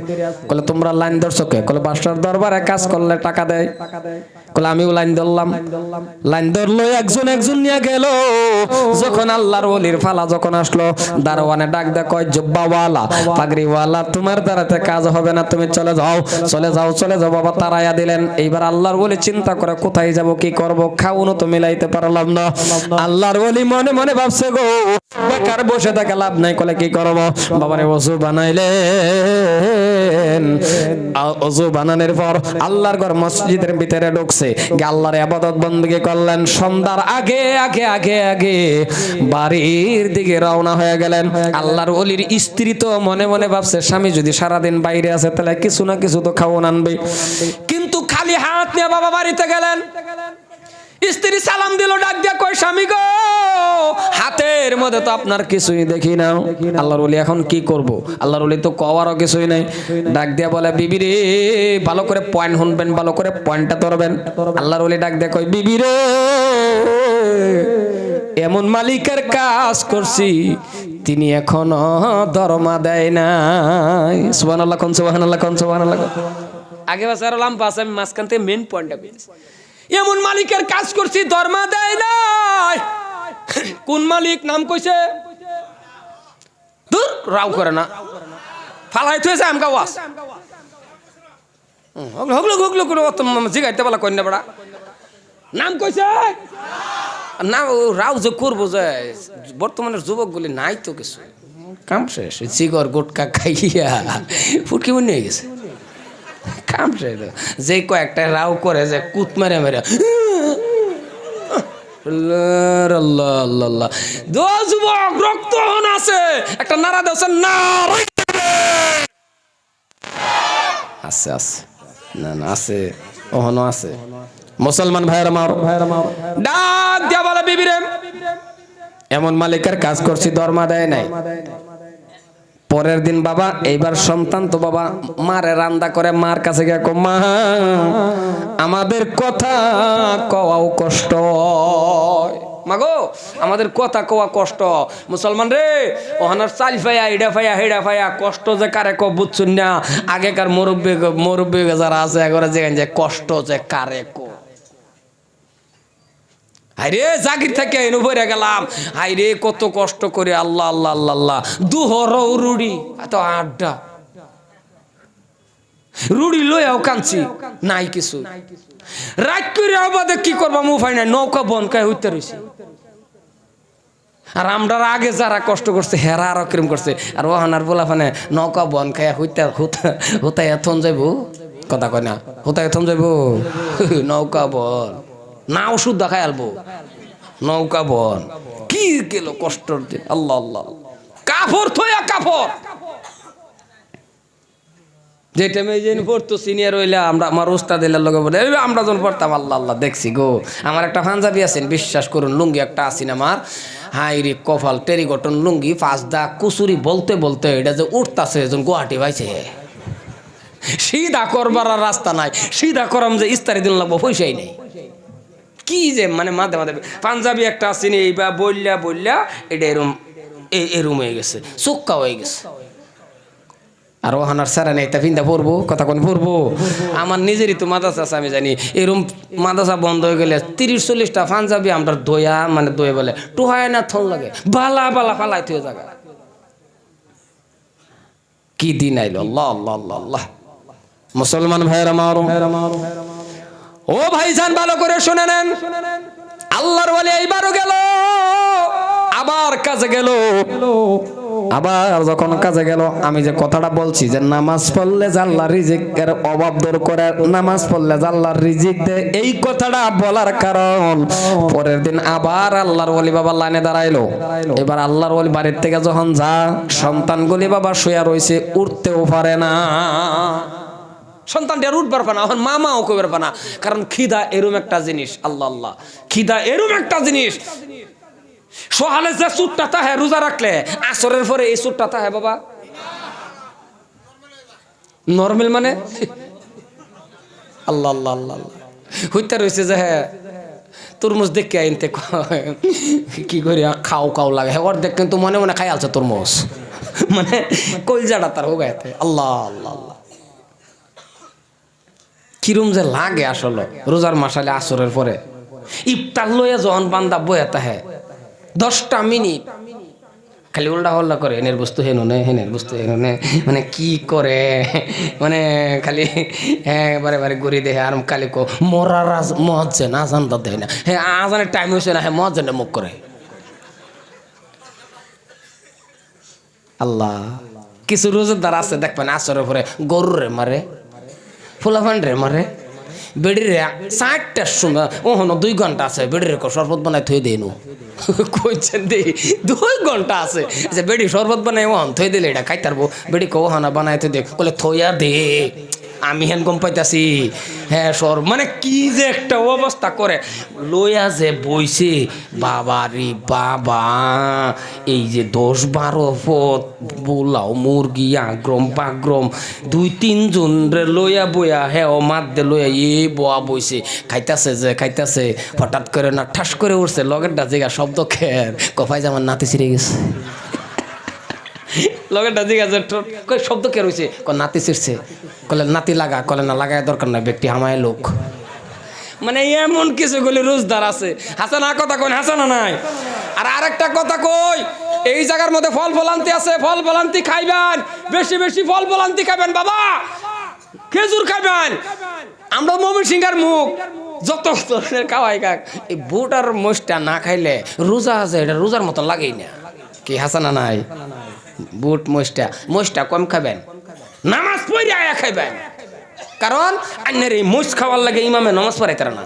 কলে তোমরা লাইন ধরছো কে? কলে বাদশার দরবারে কাজ করলে টাকা দেয়। কলে আমিও লাইন ধরলাম। লাইন ধরলো, একজন একজন নিয়ে গেল। যখন আল্লাহর ওলির ফালা যখন আসলো, দারোয়ানে ডাক দেয় কয় জুব্বাওয়ালা পাগড়িওয়ালা তোমার দ্বারাতে কাজ হবে না, তুমি চলে যাও চলে যাও চলে যাও। বাবা তারাইয়া দিলেন। এইবার আল্লাহর ওলি চিন্তা করে কোথায় যাব কি করব, খাওয়ানো তো মিলাইতে পারলাম না। আল্লাহর ওলি মনে মনে ভাবছে গো বেকার বসে থাকা লাভ নাই। কলে কি করব? বাবারে ওযু বানাইলেন। ওযু বানানোর পর আল্লাহর ঘর মসজিদের ভিতরে ঢুকছে, আল্লাহর ইবাদত বندگی করলেন। সন্ধ্যার আগে আগে আগে আগে বাড়ির দিকে রওনা হয়ে গেলেন। আল্লাহর ওলির স্ত্রী তো মনে মনে ভাবছে স্বামী যদি সারাদিন বাইরে আছে তাহলে কিছু না কিছু তো খাওয়ান আনবে, কিন্তু খালি হাত নিয়ে বাবা বাড়িতে গেলেন। স্ত্রী সালাম দিল, ডাক দিয়া কয় স্বামী গো হাতের মধ্যে তো আপনার কিছুই দেখি না। আল্লাহর ওলি এখন কি করব? আল্লাহর ওলি তো কওয়ারও কিছুই নাই। ডাক দিয়া বলে বিবি রে ভালো করে পয়েন্ট শুনবেন, ভালো করে পয়েন্টটা ধরবেন। আল্লাহর ওলি ডাক দিয়া কয় বিবি রে এমন মালিকের কাজ করছি তিনি এখনো দরমা দেয় নাই। সুবহানাল্লাহ কোন, সুবহানাল্লাহ কোন, সুবহানাল্লাহ। আগে বাসার লাম্পা আছে, আমি মাঝখান থেকে মেন পয়েন্টটা পেয়েছি। এমন মালিকের কাজ করছি দরমা দেয় নাই। কোন মালিক নাম কইছে? দূর রাও করে না, ফালাই থইছে আমকা ওয়াস হগলো হগলো করে জিগাইতে বলা কইনা বড়া নাম কইছে না। রাও যে করবো যে বর্তমানের যুবকগুলি নাই তো কিছু, কাম শেষ। জিগর গুটকা খাইয়া ফুটকি মনে হয়ে গেছে, কাম শেষ। যে কয়েকটা রাও করে যে কুত মেরে মেরে যুবক রক্ত আছে একটা নারা দেওয়া না আছে আছে না না আছে ওহনো আছে। মুসলমান ভাইয়ের আমার ডাক দিয়া বলে বিবি রে এমন মালিকের কাজ করছি দরমা দেয় নাই। পরের দিন বাবা এইবার সন্তান তো বাবা মারে রান্দা করে, মার কাছে গিয়ে কো মা আমাদের কথা কওয়াও কষ্ট, মাগো আমাদের কথা কোয়া কষ্ট। মুসলমান রে ওহানার চাল ফাইয়া ইডা ফাইয়া হেডা ফাইয়া কষ্ট যে কারে ক বুঝছুন না। আগেকার মুরব্বী যারা আছে একবারে যেখানে যে কষ্ট যে কারে ক। হাইরে জাগির থেকে এনে ভরে গেলাম, হাইরে কত কষ্ট করে আল্লাহ আল্লাহ আল্লাহ আল্লাহ দুহর রুড়ি এত আড্ডা রুড়ি লইয়াও কাঁদছি, নাই কিছু। রাত করে বাদে কি করবা মুফাই নাই, নৌকা বনকায় হইতে রয়েছে। আর আমরা আগে যারা কষ্ট করছে হেরা আরো কিরম করছে। আর ওহানার বলা ফানে নৌকা বন খাইয়া হুতাই এথন যাইব, কথা কয় না, হুতাই এথন যাইব নৌকা বন, না ওষুধ দেখাই আলবো নৌকা বন। কি গেল কষ্টর দিন। আল্লাহ আল্লাহ, কাপড় থইয়া কাপড় যে টাইমে যে পড়তো সিনিয়র হইলে আমরা আমার উস্তাদের লগে বলে আমরা যখন পড়তাম, আল্লাহ আল্লাহ দেখছি গো। আমার একটা পাঞ্জাবি আছেন, বিশ্বাস করুন, লুঙ্গি একটা আছেন আমার, হাই রে কপাল, টেরিকটন লুঙ্গি, ফাঁসদা কুচুরি বলতে বলতে এটা যে উঠতাছে যখন গুয়াহাটি পাইছে, সিধা করবার আর রাস্তা নাই, সিধা করাম যে ইস্তারি দিন লাগবো পয়সাই নেই। কি যে মানে মাঝে মাঝে পাঞ্জাবি একটা আছেন, এইবা বললা বললা এটা এরম এরম হয়ে গেছে, চোক্কা হয়ে গেছে। আর ওহানার সারা নেই তা ফিন্দা পড়বো, কথা কোন পড়বো। আমার নিজেরই তো মাদ্রাসা আছে, আমি জানি এরম মাদ্রাসা বন্ধ হয়ে গেলে 30-40টা পাঞ্জাবি আমরা দয়া মানে দয়ে বলে টুহায় না থন লাগে, বালা বালা ফালাই থুয়ে জায়গা। কি দিন আইলো, আল্লাহ আল্লাহ আল্লাহ আল্লাহ। মুসলমান ভাইরা মারো, ও ভাইজান ভালো করে শুনে নেন, আল্লাহর ওয়ালি এইবারও গেল, আবার কাজে গেল। আবার যখন কাজে গেল, আমি যে কথাটা বলছি যে নামাজ পড়লে আল্লাহর রিজিকের অভাব দূর করে, নামাজ পড়লে আল্লাহর রিজিক দেয়, এই কথাটা বলার কারণ পরের দিন আবার আল্লাহর ওয়ালি বাবা লাইনে দাঁড়াইলো। এবার আল্লাহর ওয়ালি বাড়ির থেকে যখন যা, সন্তানগুলি বাবা শুয়ে রয়েছে, উঠতেও পারে না। সন্তানটা উঠবার পানা, এখন মামাও কইবার পানা, কারণ খিদা এরম একটা জিনিস। আল্লাহ আল্লাহ, খিদা এরম একটা জিনিস। সকালে যে সুটটা তাহে রোজা রাখলে আসরের পরে এই সুটটা তাহে বাবা নরমাল মানে আল্লাহ আল্লাহ আল্লাহ হইতে রয়েছে যে হ্যাঁ তরমুজ দেখে আইনতে কি করি খাও খাও লাগে, হ্যাঁ ওর দেখ কিন্তু মনে মনে খাই আলছে তরমুজ, মানে কলজাটা তার হোগাইতে। আল্লাহ আল্লাহ আল্লাহ, কিরম যে লাগে আসলে রোজার মাসালে আসরের পরে ইফতার লইয়া যখন বান্দা বইয়া তাহে 10টা মিনিট খালি উল্টা হল্লা করে, এনের বস্তু হেন নে, হেনের বস্তু হেন নে, মানে কি করে, মানে খালি হ্যাঁ বারে বারে ঘুরি দেখে। আর খালি কো মরা রাজ মহাজেন আজান তো দেয় না, হ্যাঁ আজানের টাইম হয়েছে না, হ্যাঁ মহাজেনটা মুখ করে। আল্লাহ, কিছু রোজাদার আছে দেখবেন আসরের পরে গরুরে মারে, ফুলাফান রে মারে, বেড়িরে 60টার সময় ওহনো 2 ঘন্টা আছে, বেড়িরে শরবত বানাই থই দেই নু কইছেন দে 2 ঘন্টা আছে, আচ্ছা বেড়ি শরবত বানাই ওহন থই দিলে এটা খাই তারবো, বেড়ি কোহানা বানাই থই দে, বলে থইয়া দে, আমি হেন গম পাইতাছি। হ্যাঁ সর মানে কি যে একটা অবস্থা করে লইয়া যে বইছে বাবা রে বাবা, এই যে 10-12 পথ বোলাও মুরগি আগ্রম বাগ্রম 2-3 জন রে লইয়া বইয়া হ্যাঁ ও মাদ্দে লইয়া বোয়া বইছে, খাইতাছে যে খাইতাছে, হঠাৎ করে না ঠাস করে উঠছে লগেরটা জায়গা শব্দ খের কফাই যে আমার নাতি ছিঁড়ে গেছে, লগেরটা জিজ্ঞাসা কই শব্দ কে রয়েছে, নাতি ছিঁড়ছে, কলে নাতি লাগা, কলে না লাগায় দরকার নাই ব্যক্তি হামায় লোক, মানে এমন কিছু গুলি রোজদার আছে। হাসানা কথা কই, হাসানা নাই। আর আরেকটা কথা কই, এই জায়গার মধ্যে ফল ফলান্তি আছে, ফল ফলান্তি খাইবেন, বেশি বেশি ফল ফলান্তি খাইবেন বাবা, খেজুর খাইবেন। আমরা মমিন সিংহার মুখ যত ধরনের খাওয়াই খাক, এই বুট আর মোষটা না খাইলে রোজা আছে এটা রোজার মতো লাগেই না। কি হাসানা নাই? বুট মোষটা কম খাবেন, নামাজ পড়ে আয়া খাইবেন, কারণ আন্যের এই মোষ খাওয়ার লাগে ইমামে নামাজ পড়াইতে না।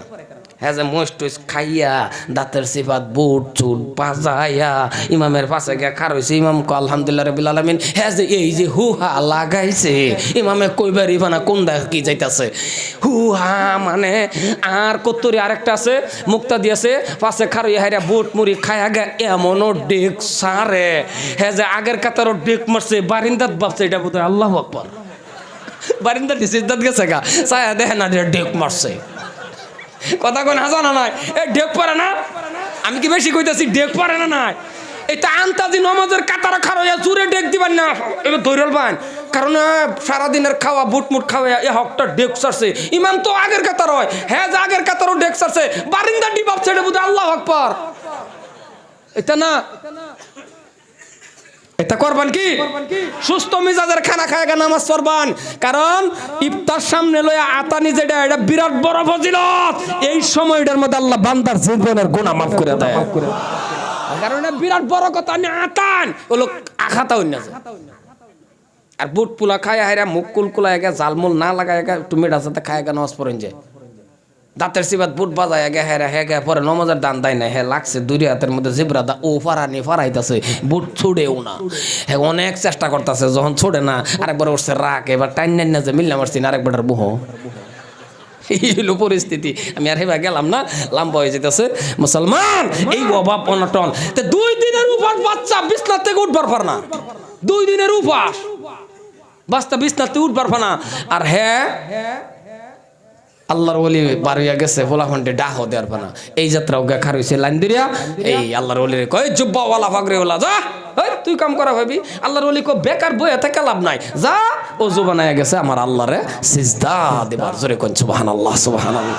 হ্যাঁ যে মোষ টোষ খাইয়া দাঁতের সিফাত বুট চুল পাজাইয়া ইমামের পাশে গিয়া খার হয়েছে, ইমাম কো আলহামদুলিল্লাহ রাব্বিল আলামিন। হ্যাঁ যে এই যে হুহা লাগাইছে ইমামে কইবার ইবানা কোন দা কি যাইতাছে হুহা মানে। আর কত্তরি আরেকটা আছে মুক্তা দিয়েছে পাশে খার হইয়া হাইরা বুট মুড়ি খাইয়া গে এমনও ডেক সারে, হ্যাঁ যে আগের কাতারও ডেক মারছে বারিন্দাত ভাবছে এটা বোধহয় আল্লাহু আকবার, বারিন্দা সিজদাত গেছে গা ছায়া দেখে না ডেক মারছে। কথা কোন হাসানা নাই? এ ডেক পারে না, আমি কি বেশি কইতাছি ডেক পারে না নাই? এটা আন্তাজি নমাজের কাতারা খারইয়া জুরে ডেক দিবেন না, এবার ধৈরল পান, কারণ সারাদিনের খাওয়া বুটমুট খাওয়া এ হকটা ডেক সারছে। ইমাম তো আগের কাতার হয়, হ্যাঁ যে আগের কাতারও ডেক সারছে, বারিন্দা ডিবাব ছেড়ে বুঝে আল্লাহু আকবার, এটা না এটা করবেন কি সুস্থ মিজাজের খানা খায় নামাজ পড়বেন, কারণ ইফতার সামনে লইয়া আতানি যেটা এটা বিরাট বড় ফজিলত। এই সময়টার মধ্যে আল্লাহ বান্দার জীবনের গুনাহ মাফ করে দেয়, কারণ এটা বিরাট বড় কথা। আমি আতান ওলো আখাতা হই না, আর বুট পুলা খায় হায়রা মুখ কুলকুলা একা জালমুল না লাগায় একা একটু মেডা সাথে খায় একা নামাজ পড়েন যায়, দাঁতের সিবাত বুট বাজায় আগে হেরা হেগে পরে নমাজের দান দেয় না, হ্যাঁ লাগছে দুই হাতের মধ্যে জিব্রা দা ও ফারানি ফারাইতেছে, বুট ছুড়েও না, হ্যাঁ অনেক চেষ্টা করতেছে, যখন ছুড়ে না আরেকবার উঠছে রাগ, এবার টাইন নাইন না যে মিললাম আসছি না আরেকবার বুহ। এই হলো পরিস্থিতি। আমি আর হেবা গেলাম না, লম্বা হয়ে যেতেছে। মুসলমান এই অভাব অনটন, 2 দিনের উপাস বাচ্চা বিছনা থেকে উঠবার পার না, 2 দিনের উপাস বাচ্চা বিছনা থেকে উঠবার পার না। আর হ্যাঁ আল্লাহর ওলি বার হইয়া গেছে ফোলাফান্ডে ডাহ দেওয়ার পানা, এই যাত্রা ওগা খার হইছে লাইন দিরিয়া, এই আল্লাহর ওলিরে কয় জুব্বাওয়ালা ফাগরিওয়ালা যা তুই কাম করা ভাবি, আল্লাহর ওলি কো বেকার বইয়া থেকে লাভ নাই, যা ও জুবানায় গেছে আমার আল্লাহরে সিজদা দেবার। জোরে কোন সুবহানাল্লাহ সুবহানাল্লাহ।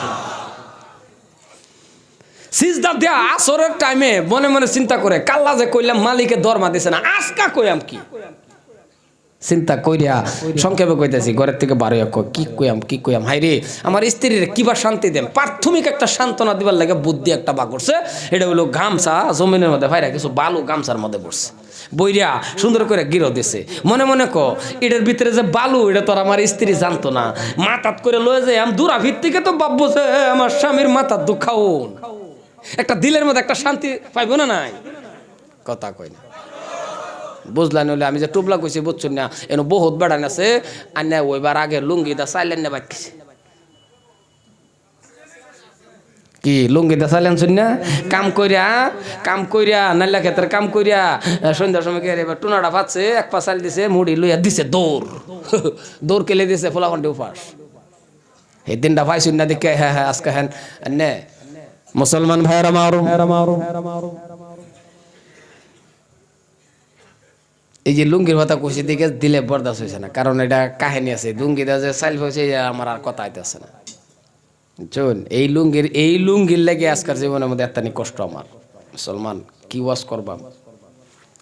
সিজদা দেয়া আসরের টাইমে মনে মনে চিন্তা করে কাল্লা যে কইলাম মালিকে দরমা দিছে না, আজকা কইয়াম কি চিন্তা কইরা সংক্ষেপে কইতেছি, ঘরের থেকে বারো কি কইয়াম হাই রে আমার স্ত্রীর কিবা শান্তি দেন, প্রাথমিক একটা সান্ত্বনা দিবার লাগে বুদ্ধি একটা বা করছে, এটা হলো গামছা জমিনের মধ্যে ভাইরা কিছু বালু গামছার মধ্যে পড়ছে, বইরা সুন্দর করে গিরো দিছে, মনে মনে এটার ভিতরে যে বালু এটা তো আমার স্ত্রী জানতো না, মাথাত করে লয়ে যায় আমি দূরা ভিত্তিকে তো ভাববো যে আমার স্বামীর মাথার দুঃখাউন, একটা দিলের মধ্যে একটা শান্তি পাইব না নাই, কথা কই না বুঝলেন? হলে আমি যে টুবলা কইছি বুঝছেন না, এন বহুত বেড়ান আছে আন্যা ওইবার আগে লুঙ্গি দা চাইলেন না বাকি কি লুঙ্গি দা চাইলেন শুন না, কাম কইরা নাল্লা ক্ষেত্রে কাম কইরা সন্ধ্যার সময় কে এবার টুনাটা পাচ্ছে, এক পা চাল দিছে মুড়ি লইয়া দিছে দৌড় কেলে দিছে ফোলাফান্ডি উপাস। এই দিনটা পাইছুন না দেখে হ্যাঁ হ্যাঁ আজকে হ্যাঁ নে মুসলমান ভাইরা মারো। এই যে লুঙ্গির কথা কইছি দিকে দিলে বরদাস্ত হয়েছে না, কারণ এটা কাহিনী আছে, লুঙ্গিটা যে চাইল হয়েছে আমার আর কথা আইতেছে না। চল এই লুঙ্গির লেগে আজকের জীবনের মধ্যে এত কষ্ট আমার। মুসলমান কি ওয়াজ করবাম,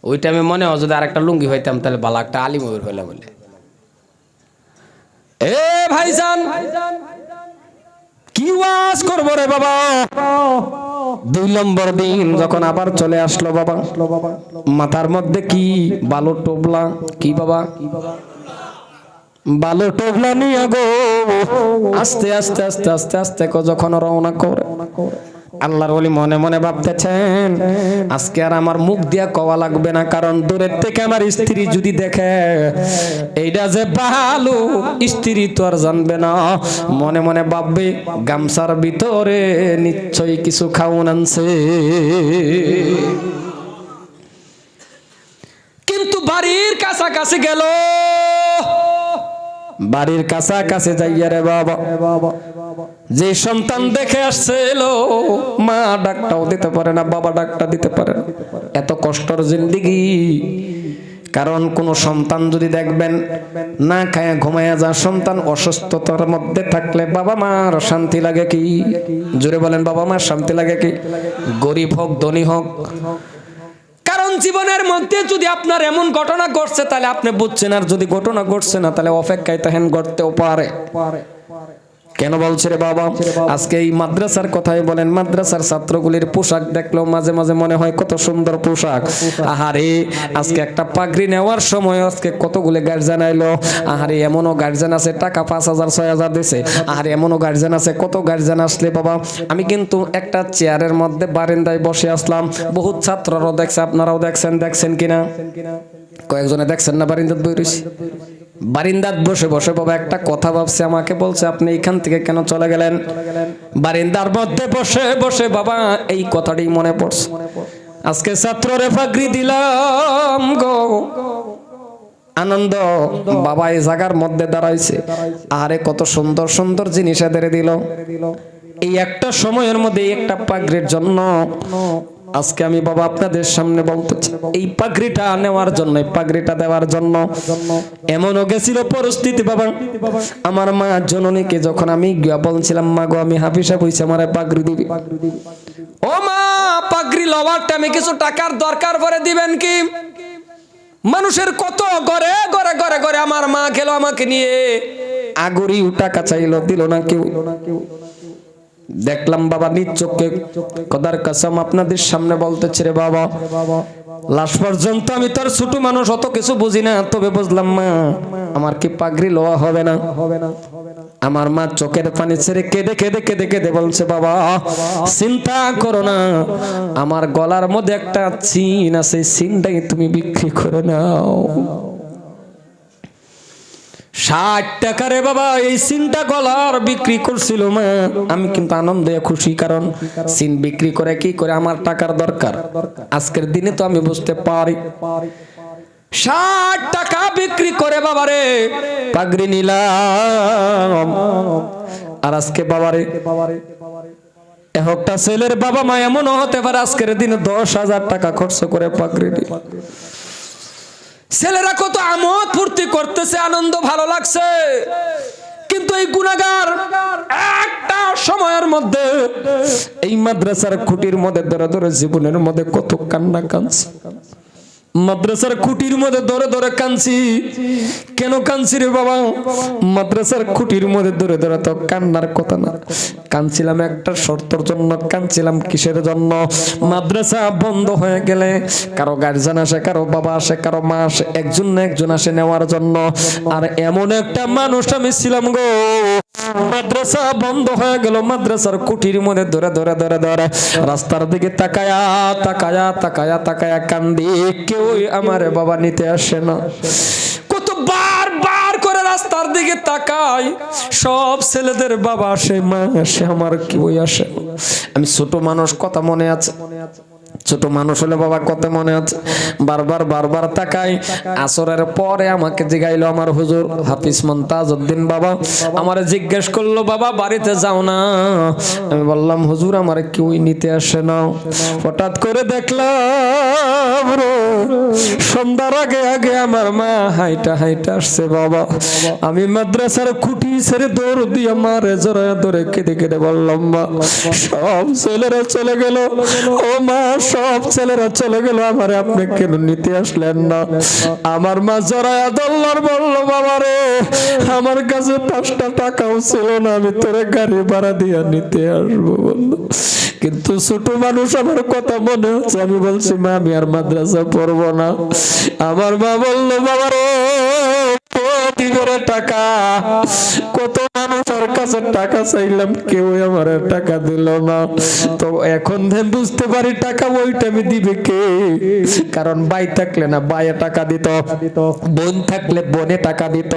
ওই টাইমে মনে হয় যদি আরেকটা লুঙ্গি হইতাম তাহলে ভালো একটা আলিম হইলে বলে। এ ভাইজান কি ওয়াজ করব রে বাবা। 2 নম্বর দিন যখন আবার চলে আসলো বাবা, মাথার মধ্যে কি বালু টোবলা, কি বাবা বালু টোবলা নিয়ে গো আস্তে আস্তে আস্তে আস্তে আস্তে যখন রওনা করে, আল্লাহর ওলি মনে মনে ভাবতেছেন আজকে আর আমার মুখ দিয়া কওয়া লাগবে না, কারণ দূরের থেকে আমার স্ত্রী যদি দেখে এইটা যে বালু, স্ত্রী তো আর জানবে না, মনে মনে ভাববে গামছার ভিতরে নিশ্চয়ই কিছু খাওন আনছে। কিন্তু বাড়ির কাছাকাছি গেল, বাড়ির কাছাকাছি যাইয়া রে বাবা যে সন্তান দেখে আসছিল, মা ডাকটাও দিতে পারে না, বাবা ডাকটা দিতে পারে না, এত কষ্টের জিন্দেগি। কারণ কোন সন্তান যদি দেখবেন না খায় ঘুমাইয়া যা, সন্তান অসুস্থতার মধ্যে থাকলে বাবা মার শান্তি লাগে কি? জোরে বলেন, বাবা মার শান্তি লাগে কি? গরিব হোক ধনী হোক, কারণ জীবনের মধ্যে যদি আপনার এমন ঘটনা ঘটছে তাহলে আপনি বুঝছেন, আর যদি ঘটনা ঘটছে না তাহলে অপেক্ষায় তাহেন ঘটতেও পারে। কেন বলছে রে বাবা? আজকে এই মাদ্রাসার কথাই বলেন, মাদ্রাসার ছাত্রগুলির পোশাক দেখলেও মাঝে মাঝে মনে হয় কত সুন্দর পোশাক। আহারে আজকে একটা পাগড়ি নেওয়ার সময় আজকে কতগুলো গার্জিয়ান আইলো। আহারে এমনও গার্জিয়ান আছে টাকা 5,000 6,000 দিছে। আহারে এমনও গার্জিয়ান আছে, কত গার্জিয়ান আসলে বাবা আমি কিন্তু একটা চেয়ারের মধ্যে বারান্দায় বসে আসলাম, বহুত ছাত্ররাও দেখছে, আপনারাও দেখছেন কিনা? কয়েকজনে দেখছেন না? বারান্দাত বই রইছি, বারিন্দাত বসে বসে বাবা একটা কথা ভাবছে, আমাকে বলছে আপনি এখান থেকে কেন চলে গেলেন? বারিন্দার মধ্যে বসে বসে বাবা এই কথাটাই মনে পড়ছে, আজকে ছাত্ররে পাগড়ি দিলাম গো, আনন্দ বাবা এই জায়গার মধ্যে দাঁড়াইছে, আরে কত সুন্দর সুন্দর জিনিস এদের দিল। এই একটা সময়ের মধ্যে একটা পাগড়ির জন্য আজকে আমি বাবা আপনাদের সামনে বলতেছি, এই পাগড়িটা নেওয়ার জন্য, পাগড়িটা দেওয়ার জন্য এমনও গেছিল পরিস্থিতি বাবা, আমার মা জননীকে যখন আমি গিয়া বলছিলাম মা গো আমি হাফিসা হইছি আমার পাগড়ি দিবি, ও মা পাগড়ি লওয়ার টাইমে কিছু টাকার দরকার পড়ে দিবেন কি? মানুষের কত ঘরে ঘরে ঘরে ঘরে আমার মা গেল আমাকে নিয়ে, আগরিও টাকা চাইলো, দিল না কেউ। দেখলাম বাবা নিজ চোখে, খোদার কসম আপনাদের সামনে বলতেছে রে বাবা, লাশ পর্যন্ত আমি তার ছোট মানুষ, অত কিছু বুঝি না, তবে বুঝলাম মা আমার কি পাগড়ি লওয়া হবে না। আমার মা চোখের পানি ছেড়ে কেঁদে কেঁদে কেঁদে কেঁদে বলছে বাবা চিন্তা করো না, আমার গলার মধ্যে একটা চিন আছে, চিনটাই তুমি বিক্রি করে নাও। 60 টাকা রে বাবা, এই সিনটা গলার বিক্রি করছিল মা। আমি কিন্তু আনন্দে খুশি, কারণ সিন বিক্রি করে কি করে আমার টাকার দরকার। আজকের দিনে তো আমি বুঝতে পারি 60 টাকা বিক্রি করে বাবারে পাগড়ি নিলাম। আর আজকে বাবারে একটা ছেলের বাবা মা এমন হতে পারে আজকের দিনে 10,000 টাকা খরচ করে পাগড়ি নিল। ছেলেরা কত আমোদ ফুর্তি করতেছে, আনন্দ ভালো লাগছে, কিন্তু এই গুনাহগার একটা সময়ের মধ্যে এই মাদ্রাসার খুঁটির মধ্যে ধরে ধরে জীবনের মধ্যে কত কান্না কাঁদছে। মাদ্রাসার খুঁটির মধ্যে ধরে ধরে কাঁদছি। কেন কাঁদছি রে বাবা? মাদ্রাসার খুঁটির মধ্যে ধরে ধরে তো কান্নার কথা না, কাঁদছিলাম একটা শর্তর জন্য। কাঁদছিলাম কিসের জন্য? মাদ্রাসা বন্ধ হয়ে গেলে কারো গার্জিয়ান আসে, কারো বাবা আসে, কারো মা আসে, একজন না একজন আসে নেওয়ার জন্য। আর এমন একটা মানুষ আমি ছিলাম গো, মাদ্রাসা বন্ধ হয়ে গেল, মাদ্রাসার কুটির মধ্যে ধরে ধরে ধরে ধরে রাস্তার দিকে তাকায়া তাকায়া তাকায়া তাকায়া কান্দি, কেউই আমারে বাবা নিতে আসে না। কত বার বার করে রাস্তার দিকে তাকাই, সব ছেলেদের বাবা আসে, মা আসে, আমার কেউই আসে না। আমি ছোট মানুষ, কথা মনে আছে, ছোট মানুষ হলে বাবা কত মনে আছে। বারবার বারবার তাকাই। আসরের পরে আমাকে জিগাইলো আমার হুজুর হাফিজ মন্তাজউদ্দিন বাবা, আমারে জিজ্ঞেস করলো বাবা বাড়িতে যাও না? আমি বললাম হুজুর আমার কেউই নিতে আসে না। হঠাৎ করে দেখলাম সন্ধ্যার আগে আগে আমার মা হাইটা হাইটা আসছে বাবা। আমি মাদ্রাসার খুঁটি ছেড়ে দৌড় দিয়ে মারে জড়ায় ধরে কেঁদে কেঁদে বললাম মা সব ছেলেরা চলে গেল, ও মা সব ছেলেরা চলে গেল, আমারে আপনি কেন নিতে আসলেন না? আমার মা জড়ায়া দল্লার বলল বাবা রে আমার কাছে 5টা টাকাও ছিল না, আমি তোরে গাড়ি ভাড়া দিয়ে নিতে আসবো বললো। কিন্তু ছোট মানুষ, আমার কথা মনে হচ্ছে। আমি বলছি মা আমি আর মাদ্রাসা পড়বো না। আমার মা বললো বাবা রে টাকা, কত মানুষের কাছে টাকা চাইলাম, কেউ আমার টাকা দিল না। তো এখন বুঝতে পারি টাকা ওইটা আমি দিবে কে? কারণ ভাই থাকলে না ভাইয়ে টাকা দিত, বোন থাকলে বোনে টাকা দিত।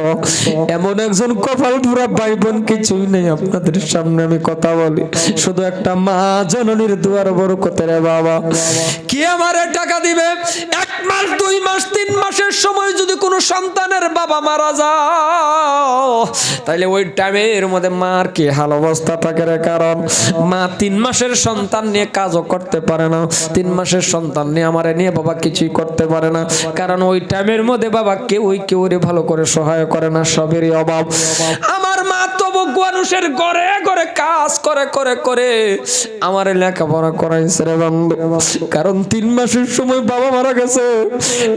এমন একজন কপাল পুরা ভাই বোন কিছুই নেই। আপনাদের সামনে আমি কথা বলি, শুধু একটা মা জননীর দুয়ার বরকতের বাবা কি আমারে টাকা দিবে? 1 মাস 2 মাস 3 মাসের সময় যদি কোনো সন্তানের বাবা মারা যায় তাহলে ওই টাইমের মধ্যে মার কি হাল অবস্থা থাকে রে। কারণ মা 3 মাসের সন্তান নিয়ে কাজও করতে পারে না, 3 মাসের সন্তান নিয়ে আমারে নিয়ে বাবা কিছুই করতে পারে না। কারণ ওই টাইমের মধ্যে বাবা কেউ রে ভালো করে সহায় করে না, সবেরই অভাব। আমার মা তবু মানুষের ঘরে ঘরে কাজ করে করে করে আমারে লেখাপড়া করাইছে রে বন্ধু। কারণ 3 মাসের সময় বাবা মারা গেছে,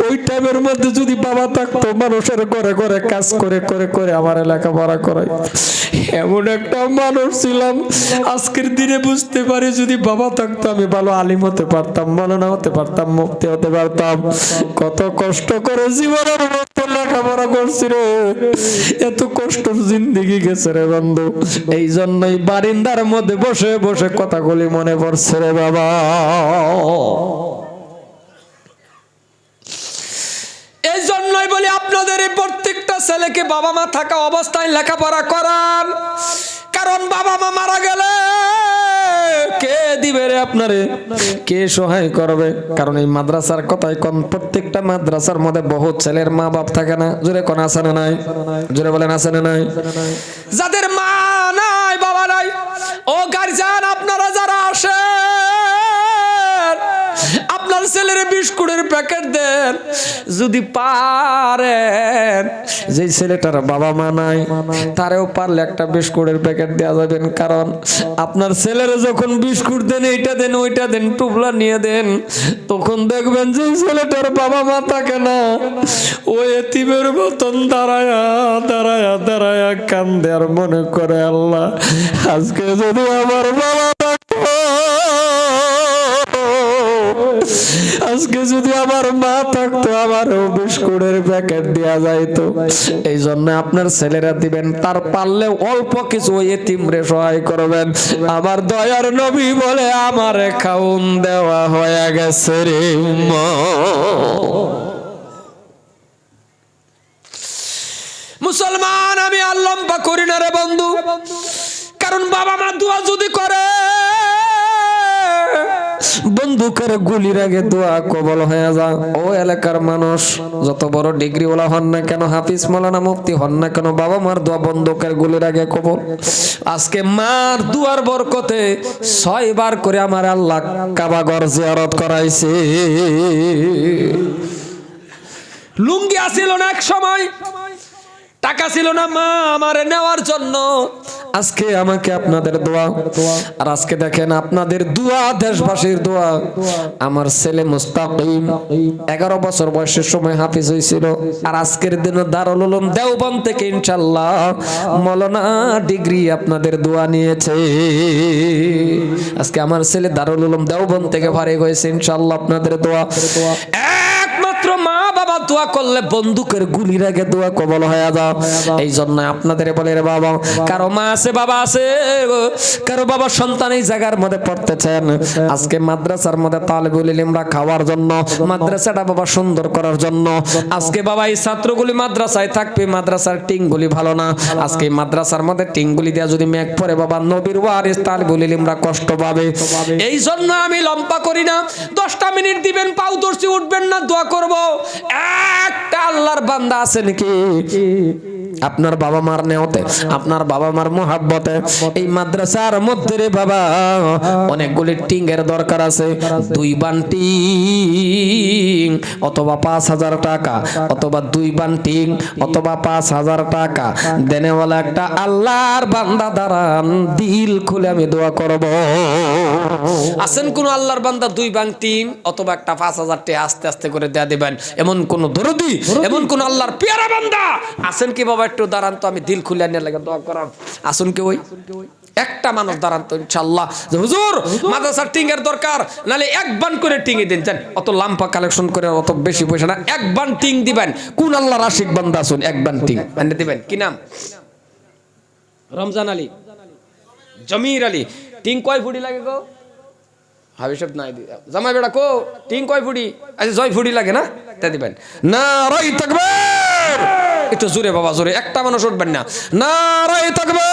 ওই টাইমের মধ্যে যদি বাবা থাকতো মানুষের ঘরে ঘরে কাজ করে করে করে আমার লেখাপড়া করাই। এমন একটা মানুষ ছিলাম, আজকের দিনে বুঝতে পারি যদি বাবা থাকতো আমি ভালো আলিম হতে পারতাম, মাওলানা হতে পারতাম, মুফতি হতে পারতাম। কত কষ্ট করে জীবনের মধ্যে লেখাপড়া করছি রে, এত কষ্টর জিন্দেগি গেছে রে বন্ধু। এই জন্যই বারিন্দার মধ্যে বসে বসে কথাগুলি মনে পড়ছে রে বাবা। এই জন্যই বলি আপনাদের এই প্রত্যেকটা ছেলেকে বাবা মা থাকা অবস্থায় লেখাপড়া করান। কারণ বাবা মা মারা গেলে কে দিবে রে আপনারে, কে সহায় করবে? কারণ এই মাদ্রাসার কথাই কোন, প্রত্যেকটা মাদ্রাসার মধ্যে বহুত ছেলের মা বাপ থাকে না। জোরে কোন আছে না নাই? জোরে বলেন আছে না নাই? যাদের মা নাই বাবা নাই, ও গার্জিয়ান আপনারা যারা আসেন আপনার ছেলের বিস্কুটের প্যাকেট দেন, যদি পারেন যে ছেলেটার বাবা মা নাই তারেও পারলে একটা বিস্কুটের প্যাকেট দেওয়া যাবেন। কারণ আপনার ছেলেরা যখন বিস্কুট দেন, এইটা দেন ওইটা দেন, টুপলা নিয়ে দেন, তখন দেখবেন যে ছেলেটার বাবা মা থাকে না, ওই এতিমের মতন দাঁড়ায়া দাঁড়ায়া দাঁড়ায়া কান্দে আর মনে করে আল্লাহ আজকে যদি আমার বাবা থাকতো, আজকে যদি আমার মা থাকতো, আমারও বিস্কুটের প্যাকেট দেওয়া যাইতো। এই জন্য আপনার ছেলেরা দিবেন, তার পারলে অল্প কিছু ওই এতিমরে সহায় করবেন। আমার দয়ার নবী বলে আমারে খাউন দেওয়া হয়ে গেছে রে মা। মুসলমান, আমি আর লম্বা করি না রে বন্ধু, কারণ বাবা মা দোয়া যদি করে বন্দুকের গুলির আগে দোয়া কবল হয়ে যায়। ও এলাকার মানুষ যত বড় ডিগ্রি ওলা হন না কেন, হাফিজ মাওলানা মুফতি হন না কেন, বাবা মার দোয়া বন্দুকের গুলির আগে কবল। আজকে মার দুয়ার বরকতে 6 বার করে আমার আল্লাহ কাবা ঘর জিয়ারত করাইছে। লুঙ্গি আসিল না এক সময়, টাকা ছিল না মা আমারে নেওয়ার জন্য, আজকে আমাকে আপনাদের দোয়া, আর আজকে দেখেন আপনাদের দোয়া, দেশবাসীর দোয়া, আমার ছেলে মুস্তাকিম 11 বছর বয়সের সময় হাফিজ হয়েছিল, আর আজকের দিনে দারুল উলুম দেওবন্দ থেকে ইনশাআল্লাহ মাওলানা ডিগ্রি আপনাদের দোয়া নিয়েছে। আজকে আমার ছেলে দারুল উলুম দেওবন্দ থেকে ফারিগ হয়েছে ইনশাআল্লাহ আপনাদের দোয়া। একমাত্র মা বাবা দোয়া করলে বন্দুকের গুলির আগে দোয়া কবল হয়ে যাও। এই জন্য আপনাদের বলে রে বাবা, কারো মা আছে বাবা আছে, কারো বাবা সন্তান এই জায়গার মধ্যে পড়তেছেন, আজকে মাদ্রাসার মধ্যে তালিবুল ইলমরা খাওয়ার জন্য, মাদ্রাসাটা বাবা সুন্দর করার জন্য, আজকে বাবা এই ছাত্রগুলি মাদ্রাসায় থাকবে, মাদ্রাসার টিংগুলি ভালো না, আজকে মাদ্রাসার মধ্যে টিংগুলি দেয়া যদি মেঘ পড়ে বাবা নবীর ওয়ারিস তালিবুল ইলমরা কষ্ট পাবে। এই জন্য আমি লম্বা করি না, 10টা মিনিট দিবেন, পাও দর্শি উঠবেন না, দোয়া করব। একটা আল্লাহর বান্দা আছে নাকি আপনার বাবা মার নেওতে, আপনার বাবা মার মোহাব্বতে এই মাদ্রাসার মধ্যে রে বাবা অনেকগুলি টিং এর দরকার আছে, 2 বান টিং অথবা 5000 টাকা, অথবা 2 বান টিং অথবা 5000 টাকা দেনেওয়ালা একটা আল্লাহর বান্দা দাঁড়ান, দিল খুলে আমি দোয়া করব। আছেন কোন আল্লাহর বান্দা 2 বান টিং অথবা একটা 5000 টাকা আস্তে আস্তে করে দেয়া দিবেন, এমন কোন দরদি, এমন কোন আল্লাহর পেয়ারা বান্দা আছেন কি বাবা? একটু দাঁড়ান তো, আমি দিল খুলে নিয়ে লাগে দোয়া করাম। আসুন কি ওই একটা মানুষ দাঁড়ান তো ইনশাআল্লাহ, যে হুজুর মাদ্রাসার টিং এর দরকার, নালে 1 বান করে টিঙে দেন, জান অত লাম্পা কালেকশন করে অত বেশি পয়সা না, 1 বান টিং দিবেন। কোন আল্লাহর আশিক বান্দা আসুন 1 বান টিং এনে দিবেন। কি নাম? রমজান আলী, জমির আলী। টিং কয় ফুটি লাগে গো? হাবিব নাই জামাই বেটা কো টিং কয় ফুটি? আচ্ছা 6 ফুটি লাগে না, তা দিবেন। নারায়ে তাকবীর, একটু জোরে বাবা জোরে, একটা মানুষ উঠবেন না। নারায়ে তাকবীর।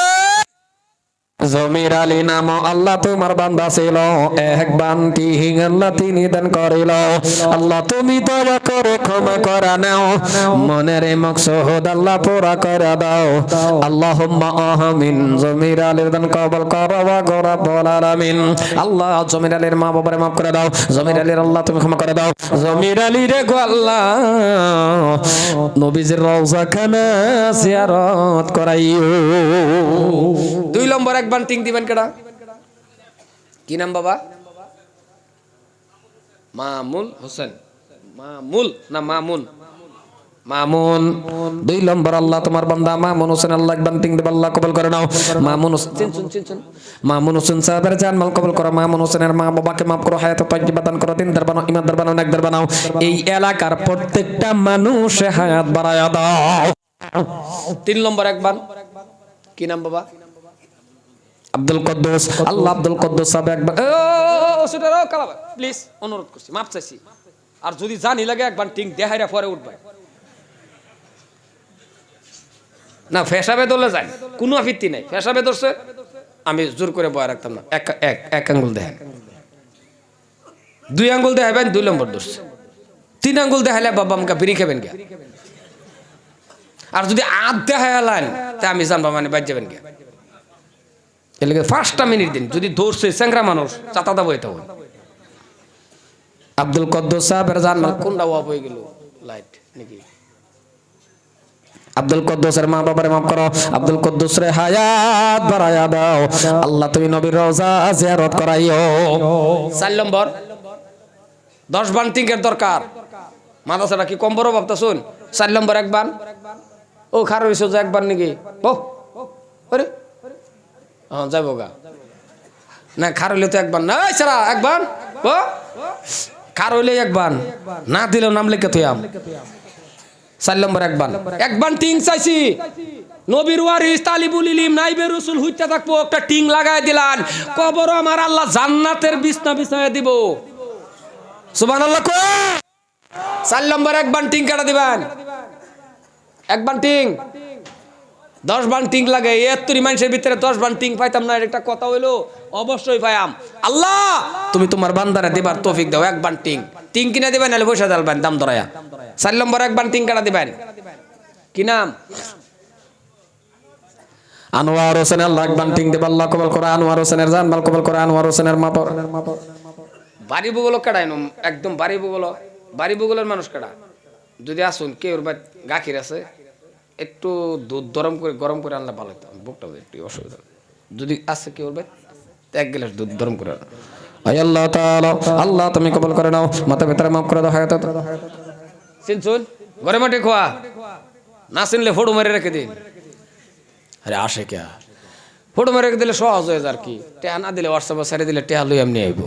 জমির আলী নাম আল্লাহ তোমার বান্দা ছিল, 1 বান টিং আল্লাহ তিনি দান করিল। আল্লাহ তুমি দয়া করে ক্ষমা করে নাও, মনের মকসদ আল্লাহ পুরা করে দাও। আল্লাহুম্মা আমিন। জমির আলীর দান কবুল করো ওয়া রাব্বুল আলামিন। আল্লাহ জমির আলীর মা বাবারে মাফ করে দাও, জমির আলীর আল্লাহ তুমি ক্ষমা করে দাও। জমির আলী রে গো আল্লাহ নবীজির রওজা খানা জিয়ারত করাইও। 2 নম্বর 1 বান টিং দিবেন কেডা? কি নাম বাবা? মামুল হোসেন। মামুল না মামুন? মামুন। 2 নম্বর আল্লাহ তোমার বান্দা মামুন হোসেন, আল্লাহ 1 বান টিং দিবে, আল্লাহ কবুল করে নাও। মামুন হোসেন, চিনছুন মামুন হোসেন সাহেবের জান মাল কবুল করো। মামুন হোসেনের মা বাবাকে মাফ করো, হায়াতে তাইয়্যিবা দান করো, দিনদার বানাও, ইমানদার বানাও, নেকদার বানাও। এই এলাকার প্রত্যেকটা মানুষে হায়াত বাড়ায়া দাও। 3 নম্বর 1 বান। কি নাম বাবা? আব্দুল কুদ্দুস। আল্লাহ আব্দুল কুদ্দুস সাহেব একবার প্লিজ অনুরোধ করছি, মাপ চাইছি, আর যদি জানি লাগে 1 বান টিং দেখাইরা পরে উঠবে না। ফেসাবে দলে যায়, কোনো আপত্তি নাই, ফেসাবে ধরছে আমি জোর করে বয়া রাখতাম না। এক আঙ্গুল দেখেন, 2 আঙ্গুল দেখাবেন, 2 নম্বর ধরছে। 3 আঙ্গুল দেখাইলে বাবা আমাকে বিড়ি খাবেন গে, আর যদি আধ দেখাইলেন তা আমি জানবো মানে বাদ যাবেন গে। এর লাগে 5টা মিনিট দিন, যদি ধরছে চ্যাংরা মানুষ চাতা দাবো এটা আব্দুল কদ্দুস সাহেবের জানমাল কোনটা ওয়াপ হয়ে গেল লাইট নাকি আব্দুল কদ্দুসের মা বাবারে মাফ করো আব্দুল কদ্দুস রে হায়াত বাড়ায়া দাও আল্লাহ তুমি নবীর রওজা জিয়ারত করাইও 4 নম্বর 10 বান টিঙ্কের দরকার মাদ্রাসাটা কি কম বড় ভাবতা শুন 4 নম্বর এক বান ও খারো হইছো যে এক বান নাকি ও আরে হ্যাঁ যাইবো গা না খার হইলে তো এক বান না এই সারা এক বান ও খার হইলে এক বান না দিলেও নাম লিখে তুই 4 নম্বর এক বান টিং চাইছি নবীর ওয়ারিস তালিবুল ইলম নাইবে রাসূল হইতে থাকবো একটা টিং লাগায় দিলান কবর আমার আল্লাহ জান্নাতের বিছনা বিছায়া দিব সুবহানাল্লাহ কো 4 নম্বর এক বান টিং কাটা দিবেন এক বান টিং 10 বান টিং লাগে এত্তরি মানুষের ভিতরে 10 বান টিং পাইতাম না একটা কথা হইলো অবশ্যই পাইয়াম আল্লাহ তুমি তোমার বান্দারে দিবার তৌফিক দাও এক বান টিং টিং কিনে দিবেন নালে পয়সা দালবেন দাম ধরায়া 4 নম্বর এক বান টিং কাটা দিবেন কি নাম আনোয়ার হোসেন আল্লাহ এক বান টিং দেব আল্লাহ কবুল করে আনোয়ার হোসেনের জানমাল কবুল করে আনোয়ার হোসেনের মা বাড়ি বুগলো কাটাইনো একদম বাড়ি বুগলের মানুষ কাটা যদি আসুন কে ওর ভাই গাখির আছে একটু দুধ গরম করে আনলে ভালো হতো বুকটা একটু অসুবিধা যদি আছে কি বলবে 1 গ্লাস দুধ গরম করে আয় আল্লাহ তাআলা আল্লাহ তুমি কবুল করে নাও মাথা ভেতরে মাফ করে দাও হায়াত শুন ঘরে মাটি খোয়া না শুনলে ফটো মেরে রেখে দিন আরে আসে কে ফটো মেরে রেখে দিলে সহজ হয়ে যায় আর কি টেহা না দিলে হোয়াটসঅ্যাপে ছেড়ে দিলে টেহা লই এমনি আইব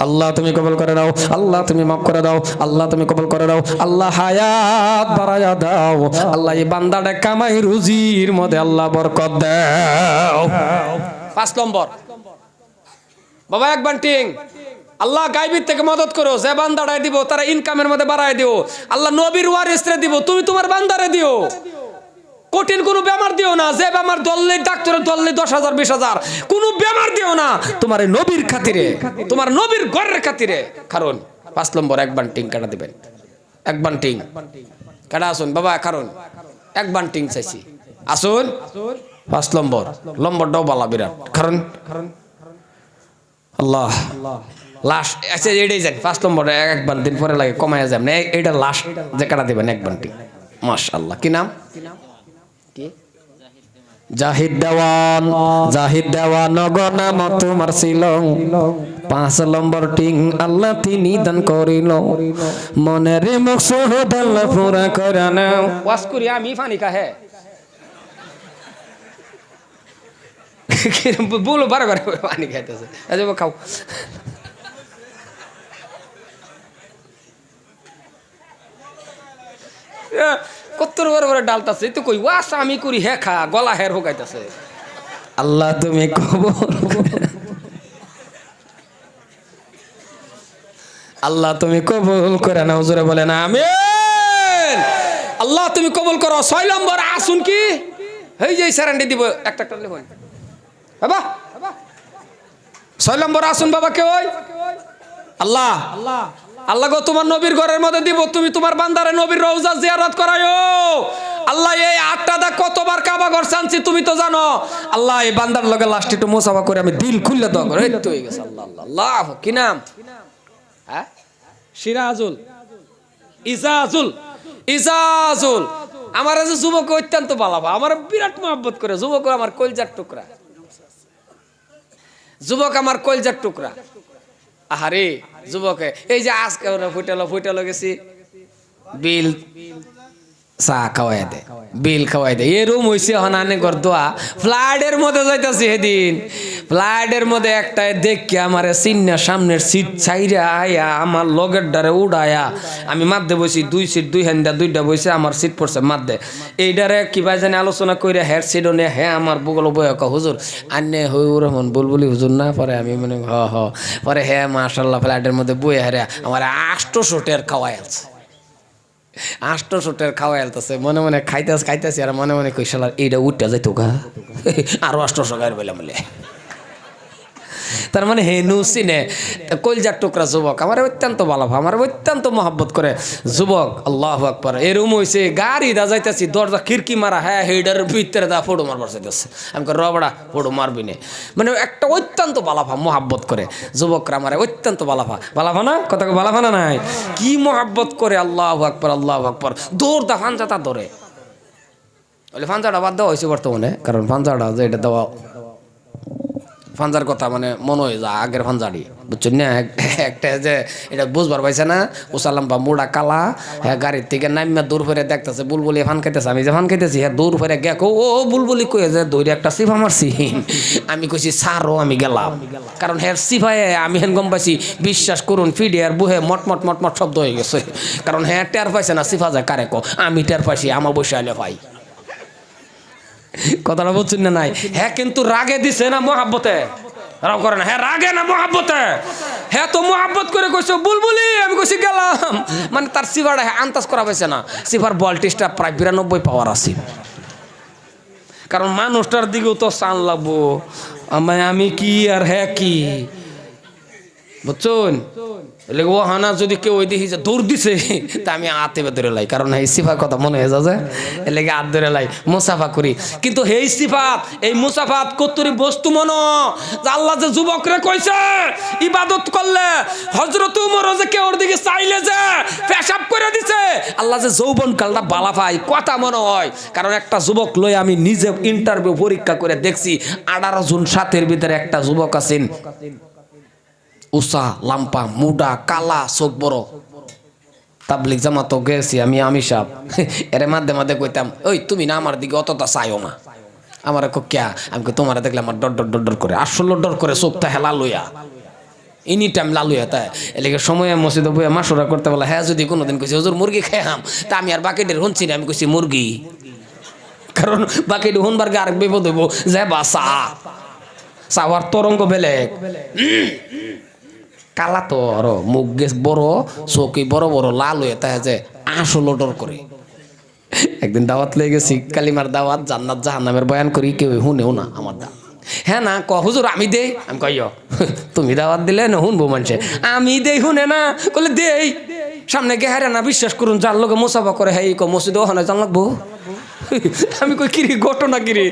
আল্লাহ তুমি কবুল করে দাও আল্লাহ তুমি মাফ করে দাও আল্লাহ তুমি কবুল করে দাও আল্লাহ হায়াত বাড়ায়া দাও আল্লাহ এই বান্দাটা কামাই রুজির মধ্যে আল্লাহ বরকত দাও 5 নম্বর বাবা এক বান্টিং আল্লাহ গায়বীর থেকে মদদ করো যে বান্দাটায় দিব তারা ইনকামের মধ্যে বাড়ায় দিও আল্লাহ নবীর ওয়ারিসরে দিব তুমি তোমার বান্দারে দিও কঠিন কোনো বেমার দিও না যে বেমার দললে ডাক্তারের দললে 10,000 20,000 কোনো বেমার দিও না তোমার নবীর খাতিরে তোমার নবীর ঘরের খাতিরে কারণ 5 নম্বর এক বান্টিং কাটা দিবেন এক বান্টিং কাটা আসুন বাবা কারণ এক বান্টিং চাইছি আসুন 5 নম্বর লম্বরটাও বালা বিরাট কারণ আল্লাহ লাস্ট আচ্ছা এটাই যান 5 নম্বর এক বান্টিং পরে লাগে কমায়া যাবেন এইটা লাস্ট যে কাটা দিবেন এক বান্টিং মাশাআল্লাহ কি নাম জাহিদ দেওয়ান গো নাম তোমার ছিল 5 নম্বর টিং আল্লাহ তিনি দান করিল মনের মকসুদ আল্লাহ পুরা করে নাও ওয়াজ করি আমি পানি কাহে বলো বারবার পানি খাইতেছে আচ্ছা খাও কত বড় ডালতাছে তো কই ওয়াস আমি করি হে খা গলা হের হোকাইতাছে আল্লাহ তুমি কবুল আল্লাহ তুমি কবুল করে নাও জোরে বলেন আমিন আল্লাহ তুমি কবুল করো 6 নম্বর আসুন কি এই যে সারান্ডি দিব একটা টানলে হয় বাবা 6 নম্বর আসুন বাবা কে ওই আল্লাহ আল্লাহ গো তোমার নবীর ঘরের মধ্যে দিব তুমি তোমার বান্দারে নবীর রওজা জিয়ারত করায়ো আল্লাহ এই 8টা দা কতবার কাবা ঘর চানছি তুমি তো জানো আল্লাহ এই বান্দার লগে লাস্ট একটু মুসাফা করে আমি দিল খুলে দাও করে এই তো হয়ে গেছে আল্লাহ আল্লাহ আল্লাহ কি নাম হ্যাঁ সিরাজুল ইজাজুল আমার যে যুবক অত্যন্ত ভালো আমার বিরাট মহব্বত করে যুবক আমার কলজার টুকরা যুবক আমার কলজার টুকরা আহারে যুবকে এই যে আজকে ওরা ফুটালো গেছি বিল চা খাওয়াই দে বিল খাওয়াই দে এরম হইছে হনানে ঘর দোয়া ফ্লাইটের মধ্যে যাইতাছি সেদিন ফ্লাইটের মধ্যে একটা দেখি আমার সিন্না সামনের সিট ছাইরা আয়া আমার লগের ডারে উড়ায়া আমি মাধ্যে বসি 2 সিট 2 হ্যান্ডা 2টা বসে আমার সিট পড়ছে মাধ্যে এইটারে কি ভাই জানি আলোচনা করে হেড সিটও নে হ্যাঁ আমার বগল বয় হুজুর আন্নে হইউর রহমান বলবলি হুজুর না পরে আমি মানে পরে হ্যাঁ মাশাআল্লাহ ফ্লাইটের মধ্যে বই হারে আমার 800 টাকার খাওয়াই আছে 800 টাকার খাওয়াই আলতেছে মনে মনে খাইতেছি আর মনে মনে কই শালা এইটা উঠটা যাইতো গা আরো 800 টাকার বলে বলে তার মানে হেনু সিনে কলজার টুকরা যুবক আমার অত্যন্ত ভালো আমার অত্যন্ত মহব্বত করে যুবক আল্লাহু আকবার এরকম হইছে গাড়ি দা যাইতাছি দরজা খিড়কি মারা হ্যাঁ হেডার ভিতরে দা ফটো মারবার চাইতেছে আমি রবড়া ফটো মারবি না মানে একটা অত্যন্ত বালাফা মোহাব্বত করে যুবকরা আমার অত্যন্ত বালাফা না কথা বালাফা না নাই কি মোহাব্বত করে আল্লাহু আকবার দৌড় দা ফানজাটা ধরে বলে ফানজাটা বাদ দেওয়া হয়েছে বর্তমানে কারণ ফানজাটা যে এটা দেওয়া ফানজার কথা মানে মনে হয় যা আগের ফানজারি বুঝছেন না একটা যে এটা বুঝবার পাইছে না উসালাম বা মুড়া কালা হ্যাঁ গাড়ির থেকে নামিয়া দূর ফেরে দেখতেছে বুলবুলি ফান খাইতেছে আমি যে ফান খাইতেছি হ্যাঁ দূর ফেরে গে ও বুলবুলি কয়ে যে দৌড়ে একটা সিফা মারছি আমি কইছি সারও আমি গেলাম কারণ হ্যাঁ সিফায় আমি হেন গম পাইছি বিশ্বাস করুন ফিডিয়ার বুহে মট শব্দ হয়ে গেছে কারণ হ্যাঁ টের পাইছে না সিফা যায় কারে কো আমি টের পাইছি আমার বসে আলে ভাই কথাটা বলছেন না নাই হ্যাঁ কিন্তু রাগে দিছে না মোহাব্বতে রাগ করে না হ্যাঁ রাগে না মোহাব্বতে হ্যাঁ তো মোহাব্বত করে কইছো বুলবুলি আমি কইছি গেলাম মানে তার সিফাটা হ্যাঁ আন্দাজ করা পাইছে না সিফার ভোল্টেজটা প্রায় 92 পাওয়ার আছে কারণ মানুষটার দিকেও তো চান লাগবো আমি কি আর হ্যাঁ কি বুঝছেন ও হানা যদি কেউ ওই দেখি যে দৌড় দিছে তা আমি হাতে ধরে লাই কারণ এই সিফার কথা মনে হয়ে যাচ্ছে এর লেগে হাত ধরে লাই মুসাফা করি কিন্তু এই সিফাত এই মুসাফাত কত্তরি বস্তু মনো আল্লাহ যে যুবকরে কইছে ইবাদত করলে হযরত উমর যে কেউ ওর দিকে চাইলে যে পেশাব করে দিছে আল্লাহ যে যৌবন কালটা বালা পাই কথা মনে হয় কারণ একটা যুবক লই আমি নিজে ইন্টারভিউ পরীক্ষা করে দেখছি 18 জন সাথের ভিতরে একটা যুবক আছেন উষা লাম্পা মুডা কালা চোখ বড় তাবলিগ জামাত গেছি আমি সাহেব এর মাঝে কইতাম ওই তুমি না আমার দিকে অতটা চাইও না আমার ক্যা আমি তোমার দেখলে আমার ডর করে আসলে ডর করে চোখটা হেলা লইয়া এনি টাইম লালুয়া তাই এলাকা সময় মসজিদে বইয়া মাসুরা করতে বলা হ্যাঁ যদি কোনোদিন কইছি হুজুর মুরগি খাইলাম তা আমি আর বাকিদের শুনছি না আমি কইছি মুরগি কারণ বাকিটা শুনবার আরেক বিপদ হইব যে বা চাওয়ার তরঙ্গ বেলেগ কালা তো আরো মুখ গেছ বড় চোখে বড় লাল হয়ে তাই যে আসল ডর করে একদিন দাওয়াত লয়ে গেছি কালিমার দাওয়াত জান্নাত জাহান্নামের বয়ান করি কেউ শুনেও না আমার দা হ্যাঁ না হুজুর আমি দেই আমি কইও তুমি দাওয়াত দিলে না শুনবো মানুষে আমি দেই শুনে না কলে দেই সামনে গে হারে না বিশ্বাস করুন যার লোকে মুসাফা করে হ্যাঁ মসজিদে ওখানে জান লাগবো আমি কই কিরি ঘটনা কিরি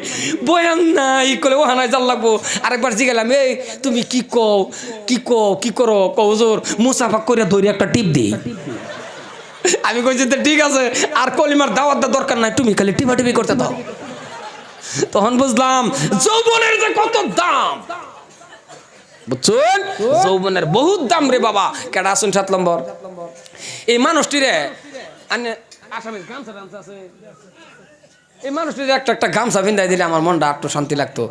বয়ান নাই কলে ওহানায় জাল লাগবো আরেকবার জিগেলাম এই তুমি কি করো হুজুর মুসাফা করে ধরে একটা টিপ দিই আমি কইছি ঠিক আছে আর কলিমার দাওয়াত দরকার নাই তুমি খালি টিপি করতে দাও তখন বুঝলাম যৌবনের যে কত দাম বুঝছেন যৌবনের বহুত দাম রে বাবা কেডা আসুন 7 নম্বর এই মানুষটি রে আসামে গামছা আছে এই মানুষটির একটা গামছা ভিন্দাই দিলে আমার মনটা একটু শান্তি লাগতো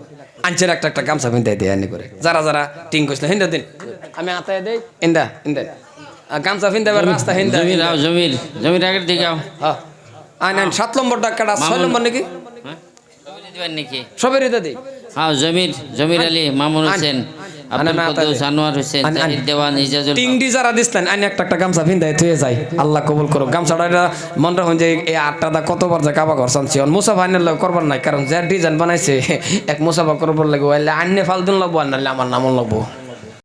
আনছেন একটা গামছা ভিন্দাই দিয়ে এনে করে যারা টিং কইছিল হিন্দা দিন আমি আতায় দেই ইন্দা গামছা ভিন্দাবার রাস্তা হিন্দা জমির আগের দিকে হ্যাঁ আইন 7 নম্বরটা কেডা 6 নম্বর নাকি দিবেন নাকি সবেরই দাদি হ্যাঁ জমির আলী মামুন হোসেন জানোয়ার হোসেন জাহিদ দেওয়ান ইজাজুল টিংডি যারা দিছেন আইন একটা গামছা ভিন্দাই থুয়ে যায় আল্লাহ কবুল করো গামছাটা মন রাখুন যে এই 8টা দা কতবার যে কাবা করছেন সিয়ন মুসাফা আইনের করবার নাই কারণ যে ডিজাইন বানাইছে এক মুসাফা করবার লাগে আইনে ফালদুন লাগবো আর নাহলে আমার নামও লাগবো